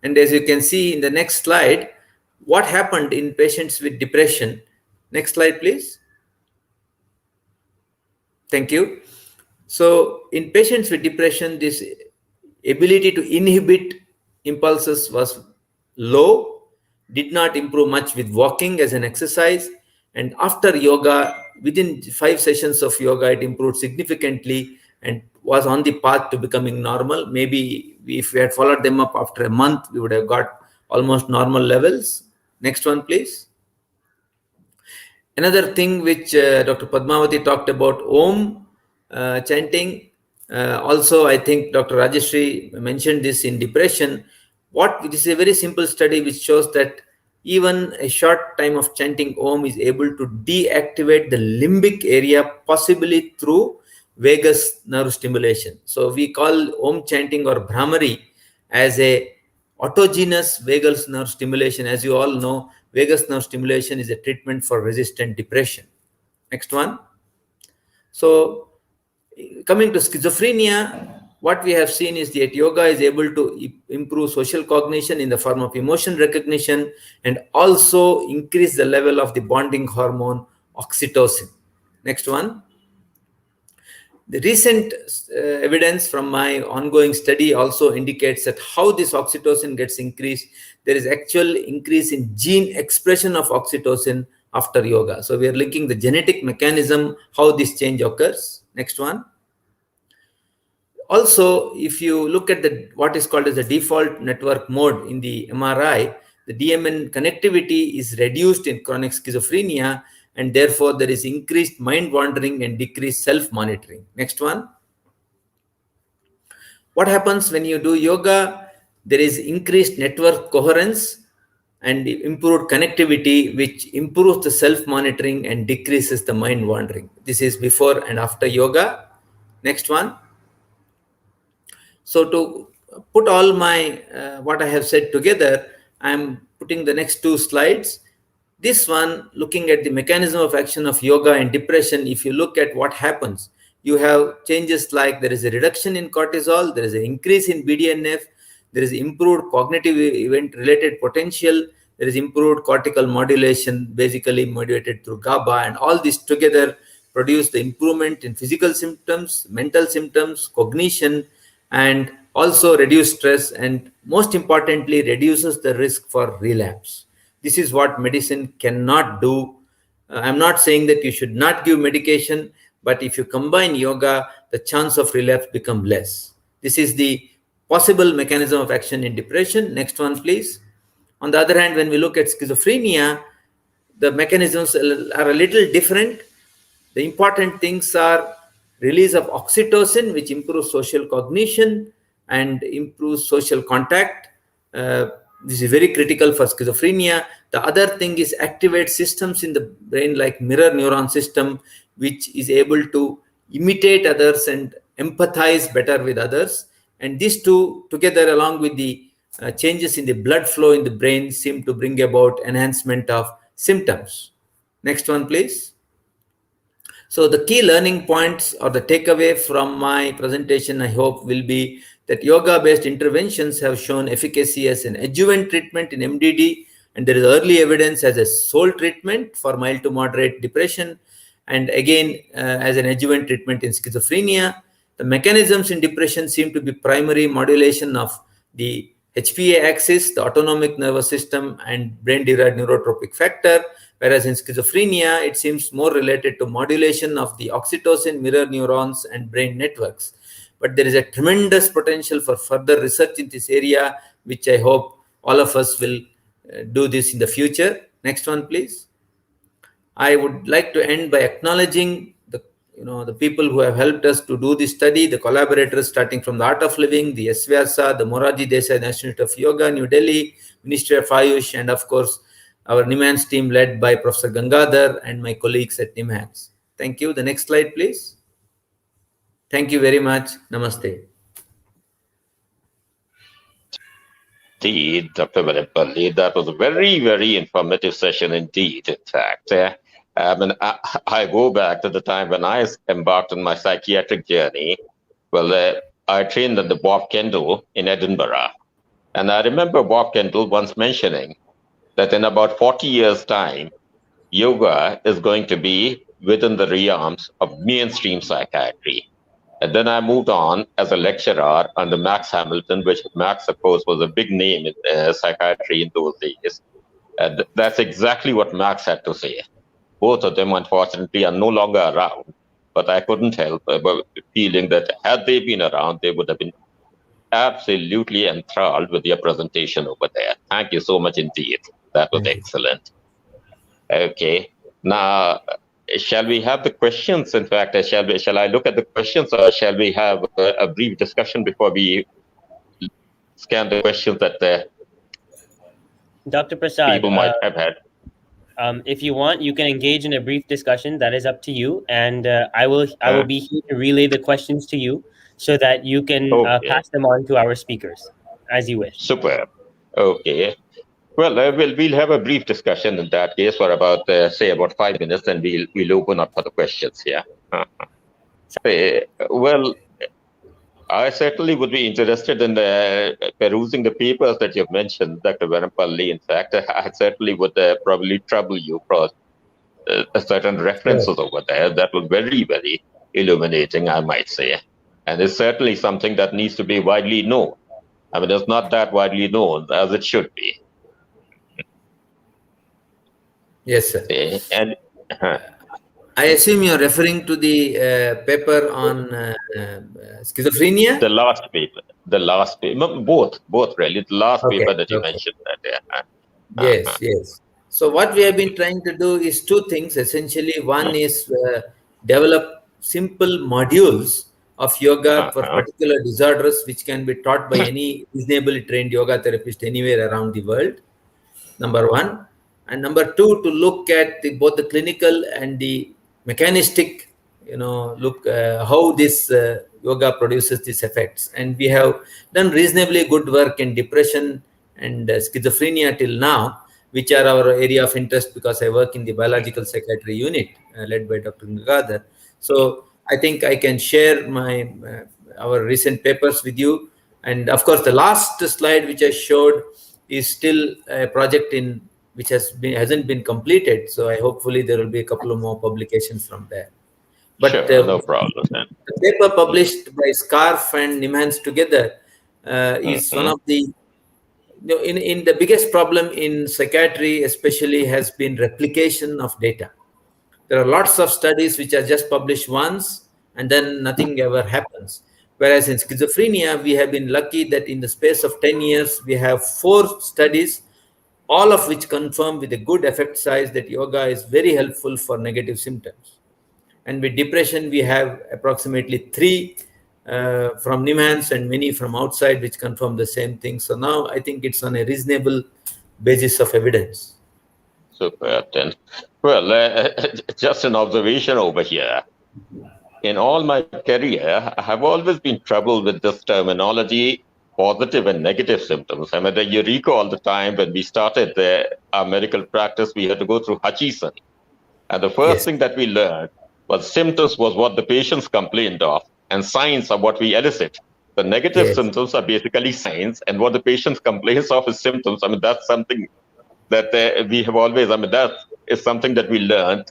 And as you can see in the next slide, what happened in patients with depression. Next slide, please. Thank you. So in patients with depression, this ability to inhibit impulses was low, did not improve much with walking as an exercise. And after yoga, within 5 sessions of yoga, it improved significantly and was on the path to becoming normal. Maybe if we had followed them up after a month, we would have got almost normal levels. Next one, please. Another thing which Dr. Padmavati talked about, Om chanting. Also, I think Dr. Rajeshri mentioned this in depression. This is a very simple study which shows that even a short time of chanting Om is able to deactivate the limbic area, possibly through vagus nerve stimulation. So we call Om chanting or Brahmari as a autogenous vagus nerve stimulation. As you all know, vagus nerve stimulation is a treatment for resistant depression. Next one. So coming to schizophrenia, what we have seen is that yoga is able to improve social cognition in the form of emotion recognition and also increase the level of the bonding hormone oxytocin. Next one. The recent evidence from my ongoing study also indicates that how this oxytocin gets increased. There is actual increase in gene expression of oxytocin after yoga. So we are linking the genetic mechanism, how this change occurs. Next one. Also, if you look at what is called as the default network mode in the MRI, the DMN connectivity is reduced in chronic schizophrenia, and therefore there is increased mind wandering and decreased self-monitoring. Next one. What happens when you do yoga? There is increased network coherence and improved connectivity, which improves the self-monitoring and decreases the mind wandering. This is before and after yoga. Next one. So to put all my what I have said together, I am putting the next two slides. This one, looking at the mechanism of action of yoga and depression, if you look at what happens, you have changes like there is a reduction in cortisol, there is an increase in BDNF, there is improved cognitive event-related potential, there is improved cortical modulation, basically modulated through GABA, and all this together produce the improvement in physical symptoms, mental symptoms, cognition, and also reduce stress, and most importantly, reduces the risk for relapse. This is what medicine cannot do. I'm not saying that you should not give medication, but if you combine yoga, the chance of relapse become less. This is the possible mechanism of action in depression. Next one, please. On the other hand, when we look at schizophrenia, the mechanisms are a little different. The important things are release of oxytocin, which improves social cognition and improves social contact. This is very critical for schizophrenia. The other thing is activate systems in the brain like mirror neuron system, which is able to imitate others and empathize better with others. And these two together, along with the changes in the blood flow in the brain, seem to bring about enhancement of symptoms. Next one, please. So the key learning points or the takeaway from my presentation, I hope, will be that yoga-based interventions have shown efficacy as an adjuvant treatment in MDD, and there is early evidence as a sole treatment for mild to moderate depression, and again as an adjuvant treatment in schizophrenia. The mechanisms in depression seem to be primary modulation of the HPA axis, the autonomic nervous system, and brain-derived neurotropic factor, whereas in schizophrenia, it seems more related to modulation of the oxytocin, mirror neurons, and brain networks. But there is a tremendous potential for further research in this area, which I hope all of us will do this in the future. Next one, please. I would like to end by acknowledging the people who have helped us to do this study, the collaborators starting from the Art of Living, the SVASA, the Moraji Desai National Institute of Yoga, New Delhi, Ministry of Ayush, and of course, our NIMHANS team led by Professor Gangadhar and my colleagues at NIMHANS. Thank you. The next slide, please. Thank you very much. Namaste. Indeed, Dr. Varambally, that was a very, very informative session indeed, in fact. I go back to the time when I embarked on my psychiatric journey. Well, I trained at the Bob Kendall in Edinburgh. And I remember Bob Kendall once mentioning that in about 40 years' time, yoga is going to be within the realms of mainstream psychiatry. And then I moved on as a lecturer under Max Hamilton, which Max, of course, was a big name in psychiatry in those days. And that's exactly what Max had to say. Both of them, unfortunately, are no longer around. But I couldn't help but feeling that had they been around, they would have been absolutely enthralled with your presentation over there. Thank you so much indeed. That was excellent. Okay. Now, shall we have the questions? In fact, shall I look at the questions, or shall we have a brief discussion before we scan the questions that Dr. Prasad, people might have had? If you want, you can engage in a brief discussion. That is up to you, and I will be here to relay the questions to you so that you can pass them on to our speakers as you wish. Super. Okay. Well, we'll have a brief discussion in that case for about say about 5 minutes, and we'll open up for the questions here. Well, I certainly would be interested in perusing the papers that you've mentioned, Dr. Varambally. In fact, I certainly would probably trouble you for certain references over there. That was very, very illuminating, I might say. And it's certainly something that needs to be widely known. I mean, it's not that widely known as it should be. Yes, sir. And I assume you're referring to the paper on schizophrenia? the last paper, both really. The last paper that you mentioned. Yes. So what we have been trying to do is two things. Essentially, one is develop simple modules of yoga for particular disorders, which can be taught by any reasonably trained yoga therapist anywhere around the world. Number one. And number two, to look at both the clinical and the mechanistic, look how this yoga produces these effects. And we have done reasonably good work in depression and schizophrenia till now, which are our area of interest because I work in the biological psychiatry unit led by Dr. Gangadhar. So I think I can share our recent papers with you. And of course, the last slide which I showed is still a project which hasn't been completed. So hopefully there will be a couple of more publications from there. But sure, no problem. The paper published by SCARF and NIMHANS together is one of the, in the biggest problem in psychiatry especially has been replication of data. There are lots of studies which are just published once and then nothing ever happens. Whereas in schizophrenia, we have been lucky that in the space of 10 years, we have 4 studies, all of which confirm with a good effect size that yoga is very helpful for negative symptoms. And with depression, we have approximately 3 from NIMHANS and many from outside, which confirm the same thing. So now I think it's on a reasonable basis of evidence. Super. Then, well, just an observation over here. In all my career, I have always been troubled with this terminology, positive and negative symptoms. I mean, you recall the time when we started our medical practice, we had to go through Hutchison. And the first thing that we learned was symptoms was what the patients complained of, and signs are what we elicit. The negative symptoms are basically signs, and what the patients complains of is symptoms. I mean, that's something that we have always, that is something that we learned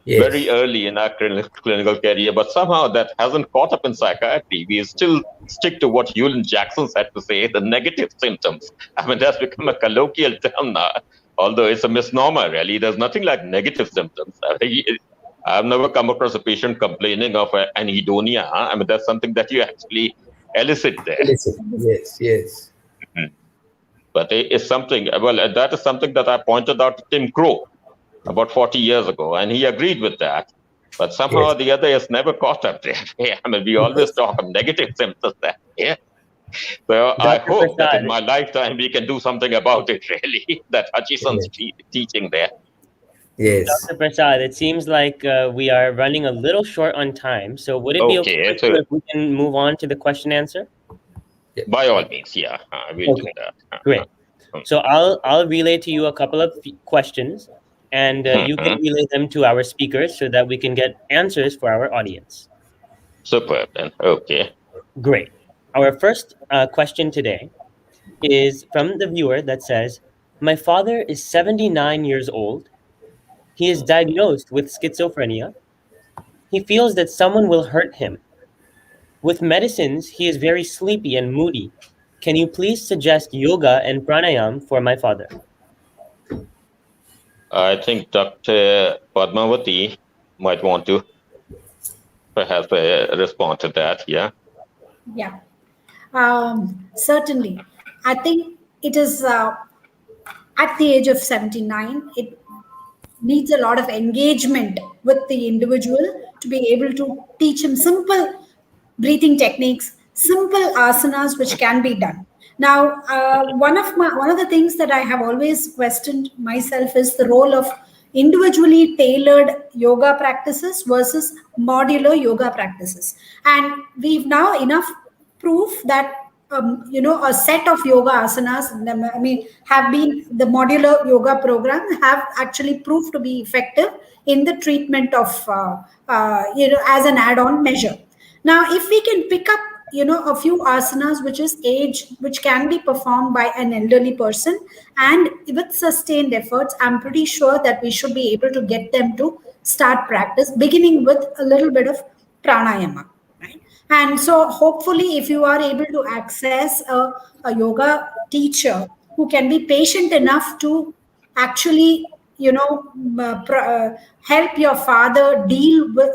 very early in our clinical career, but somehow that hasn't caught up in psychiatry. We still stick to what Hewlin Jackson had to say, the negative symptoms. I mean, that's become a colloquial term now, although it's a misnomer, really. There's nothing like negative symptoms. I've never come across a patient complaining of anhedonia. I mean, that's something that you actually elicit there. Yes. But it's something, well, that is something that I pointed out to Tim Crow about 40 years ago, and he agreed with that. But somehow the other has never caught up there. I mean, we always talk of negative symptoms there. Yeah. So Dr. I hope Prasad, that in my lifetime we can do something about it, really, that Hutchison's teaching there. Yes. Dr. Prasad, it seems like we are running a little short on time. So would it be okay if we can move on to the question answer? By all means, yeah. We'll do that. Great. So I'll relay to you a couple of questions, and you can relay them to our speakers so that we can get answers for our audience. Superb, then. Okay. Great. Our first question today is from the viewer that says, my father is 79 years old. He is diagnosed with schizophrenia. He feels that someone will hurt him. With medicines, he is very sleepy and moody. Can you please suggest yoga and pranayam for my father? I think Dr. Padmavati might want to perhaps respond to that. Yeah. Yeah. Certainly. I think it is at the age of 79, it needs a lot of engagement with the individual to be able to teach him simple breathing techniques, simple asanas which can be done. Now, one of the things that I have always questioned myself is the role of individually tailored yoga practices versus modular yoga practices. And we've now enough proof that a set of yoga asanas. I mean, have been the modular yoga program have actually proved to be effective in the treatment of, as an add-on measure. Now, if we can pick up, a few asanas which can be performed by an elderly person and with sustained efforts, I'm pretty sure that we should be able to get them to start practice, beginning with a little bit of pranayama, right? And so, hopefully, if you are able to access a yoga teacher who can be patient enough to actually, help your father deal with,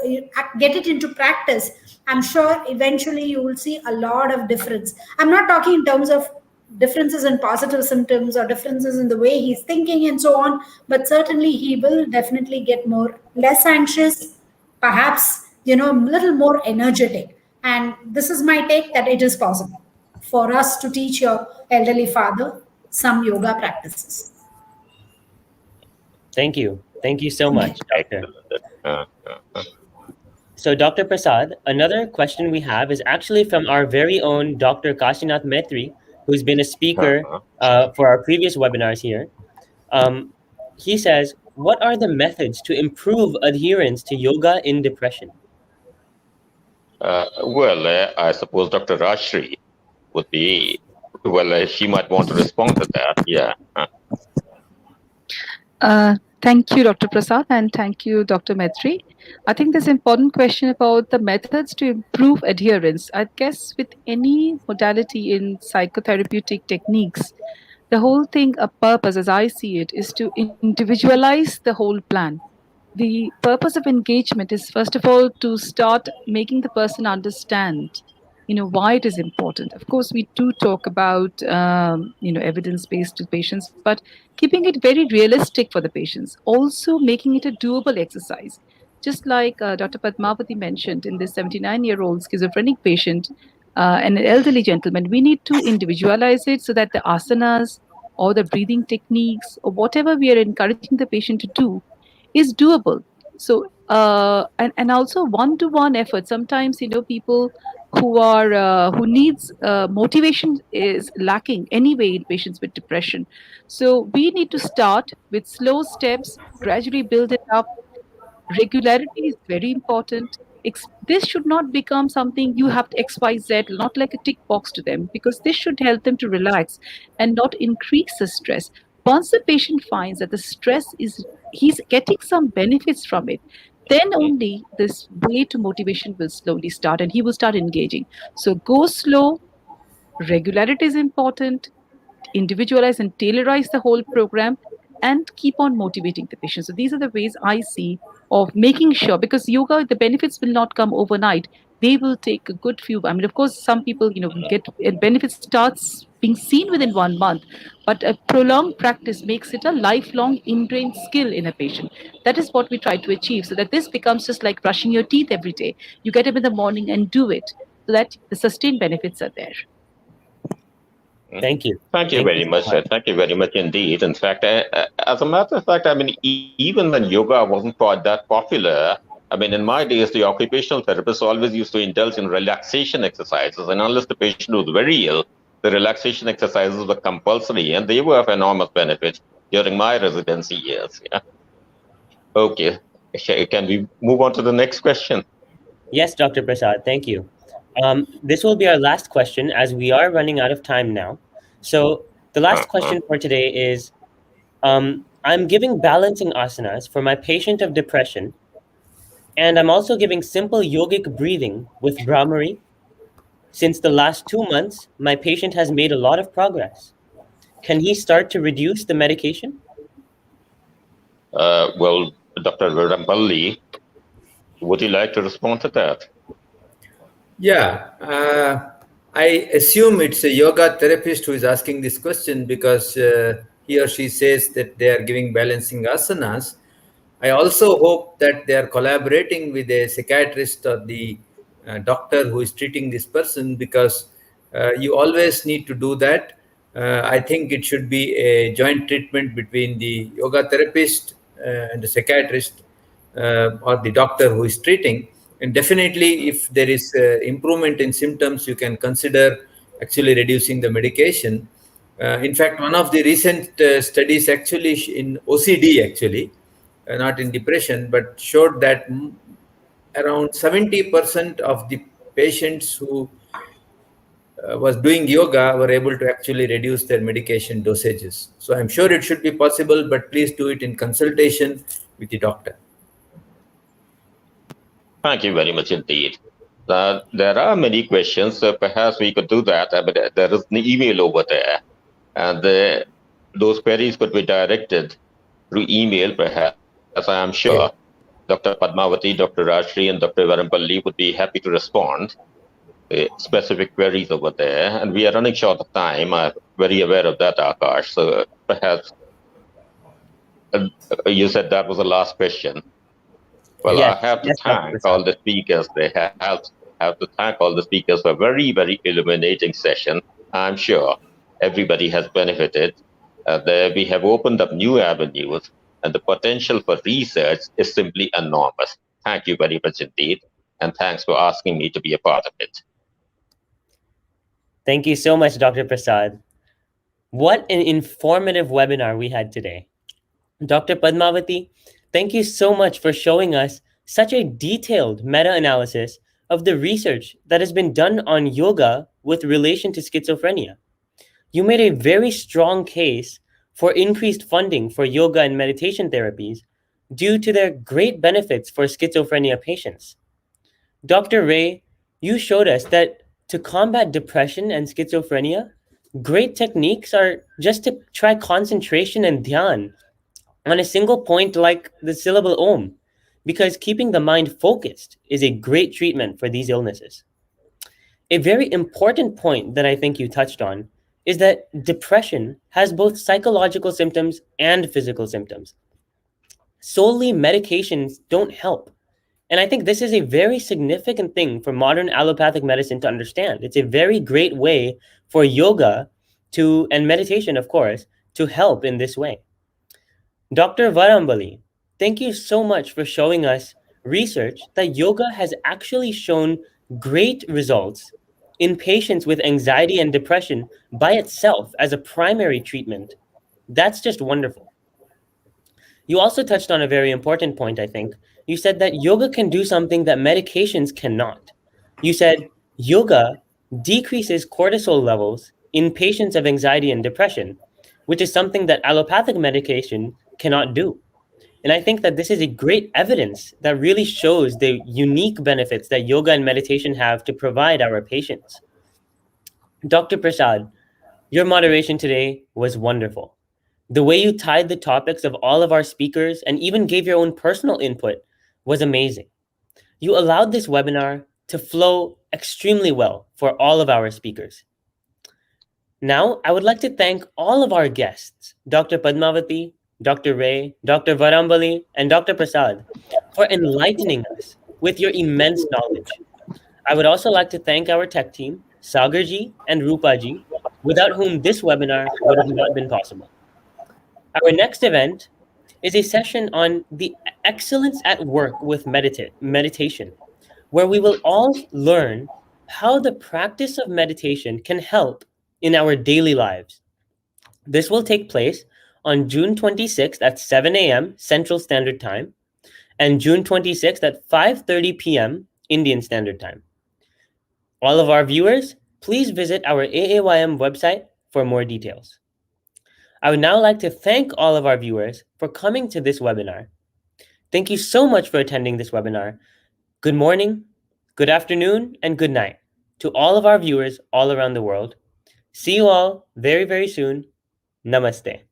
get it into practice, I'm sure eventually you will see a lot of difference. I'm not talking in terms of differences in positive symptoms or differences in the way he's thinking and so on, but certainly he will definitely get more less anxious, perhaps, a little more energetic. And this is my take that it is possible for us to teach your elderly father some yoga practices. Thank you. Thank you so much, Doctor. Uh, So, Dr. Prasad, another question we have is actually from our very own Dr. Kashinath Metri, who's been a speaker for our previous webinars here. He says, what are the methods to improve adherence to yoga in depression? I suppose Dr. Rashri would be, she might want to respond to that. Yeah. Thank you, Dr. Prasad, and thank you, Dr. Metri. I think there's an important question about the methods to improve adherence. I guess with any modality in psychotherapeutic techniques, the whole thing, a purpose, as I see it, is to individualize the whole plan. The purpose of engagement is, first of all, to start making the person understand why it is important. Of course, we do talk about evidence based to patients, but keeping it very realistic for the patients, also making it a doable exercise. Just like Dr. Padmavati mentioned, in this 79-year-old schizophrenic patient, an elderly gentleman, we need to individualize it so that the asanas or the breathing techniques or whatever we are encouraging the patient to do is doable. So and also one-to-one effort. Sometimes people who needs motivation is lacking anyway in patients with depression. So we need to start with slow steps, gradually build it up. Regularity is very important. This should not become something you have to XYZ, not like a tick box to them, because this should help them to relax and not increase the stress. Once the patient finds that the stress is, he's getting some benefits from it, then only this way to motivation will slowly start and he will start engaging. So go slow, regularity is important, individualize and tailorize the whole program, and keep on motivating the patient. So these are the ways I see of making sure, because yoga, the benefits will not come overnight. They will take a good few. I mean, of course, some people, get benefits starts being seen within 1 month, but a prolonged practice makes it a lifelong ingrained skill in a patient. That is what we try to achieve, so that this becomes just like brushing your teeth every day. You get up in the morning and do it, so that the sustained benefits are there. Thank you. Thank you very much. Thank you very much indeed. In fact, as a matter of fact, I mean, even when yoga wasn't quite that popular, I mean, in my days, the occupational therapists always used to indulge in relaxation exercises. And unless the patient was very ill, the relaxation exercises were compulsory and they were of enormous benefit during my residency years. Yeah. Okay. Can we move on to the next question? Yes, Dr. Prasad, thank you. This will be our last question as we are running out of time now. So the last question for today is, I'm giving balancing asanas for my patient of depression, and I'm also giving simple yogic breathing with Brahmari. Since the last 2 months, my patient has made a lot of progress. Can he start to reduce the medication? Well, Dr. Varambally, would you like to respond to that? Yeah, I assume it's a yoga therapist who is asking this question because he or she says that they are giving balancing asanas. I also hope that they are collaborating with a psychiatrist or the doctor who is treating this person, because you always need to do that. I think it should be a joint treatment between the yoga therapist and the psychiatrist or the doctor who is treating. And definitely, if there is improvement in symptoms, you can consider actually reducing the medication. In fact, one of the recent studies actually in OCD, actually, not in depression, but showed that around 70% of the patients who was doing yoga were able to actually reduce their medication dosages. So I'm sure it should be possible, but please do it in consultation with the doctor. Thank you very much indeed. There are many questions. Perhaps we could do that, but there is an email over there, and those queries could be directed through email, perhaps. As I am sure Dr. Padmavati, Dr. Rajshri, and Dr. Varambally would be happy to respond to specific queries over there. And we are running short of time. I'm very aware of that, Akash. So perhaps you said that was the last question. Well, Yes, I have to yes, Dr. thank Prasad. all the speakers. They have to thank all the speakers for a very, very illuminating session. I'm sure everybody has benefited. We have opened up new avenues, and the potential for research is simply enormous. Thank you very much indeed, and thanks for asking me to be a part of it. Thank you so much, Dr. Prasad. What an informative webinar we had today. Dr. Padmavati, thank you so much for showing us such a detailed meta-analysis of the research that has been done on yoga with relation to schizophrenia. You made a very strong case for increased funding for yoga and meditation therapies due to their great benefits for schizophrenia patients. Dr. Ray, you showed us that to combat depression and schizophrenia, great techniques are just to try concentration and dhyan on a single point like the syllable Om, because keeping the mind focused is a great treatment for these illnesses. A very important point that I think you touched on is that depression has both psychological symptoms and physical symptoms. Solely medications don't help. And I think this is a very significant thing for modern allopathic medicine to understand. It's a very great way for yoga to, and meditation, of course, to help in this way. Dr. Varambally, thank you so much for showing us research that yoga has actually shown great results in patients with anxiety and depression by itself as a primary treatment. That's just wonderful. You also touched on a very important point, I think. You said that yoga can do something that medications cannot. You said yoga decreases cortisol levels in patients of anxiety and depression, which is something that allopathic medication cannot do. And I think that this is a great evidence that really shows the unique benefits that yoga and meditation have to provide our patients. Dr. Prasad, your moderation today was wonderful. The way you tied the topics of all of our speakers and even gave your own personal input was amazing. You allowed this webinar to flow extremely well for all of our speakers. Now, I would like to thank all of our guests, Dr. Padmavati, Dr. Ray, Dr. Varambally, and Dr. Prasad, for enlightening us with your immense knowledge. I would also like to thank our tech team, Sagarji and Rupaji, without whom this webinar would have not been possible. Our next event is a session on the excellence at work with meditation, where we will all learn how the practice of meditation can help in our daily lives. This will take place on June 26th at 7 a.m. Central Standard Time and June 26th at 5:30 p.m. Indian Standard Time. All of our viewers, please visit our AAYM website for more details. I would now like to thank all of our viewers for coming to this webinar. Thank you so much for attending this webinar. Good morning, good afternoon, and good night to all of our viewers all around the world. See you all very, very soon. Namaste.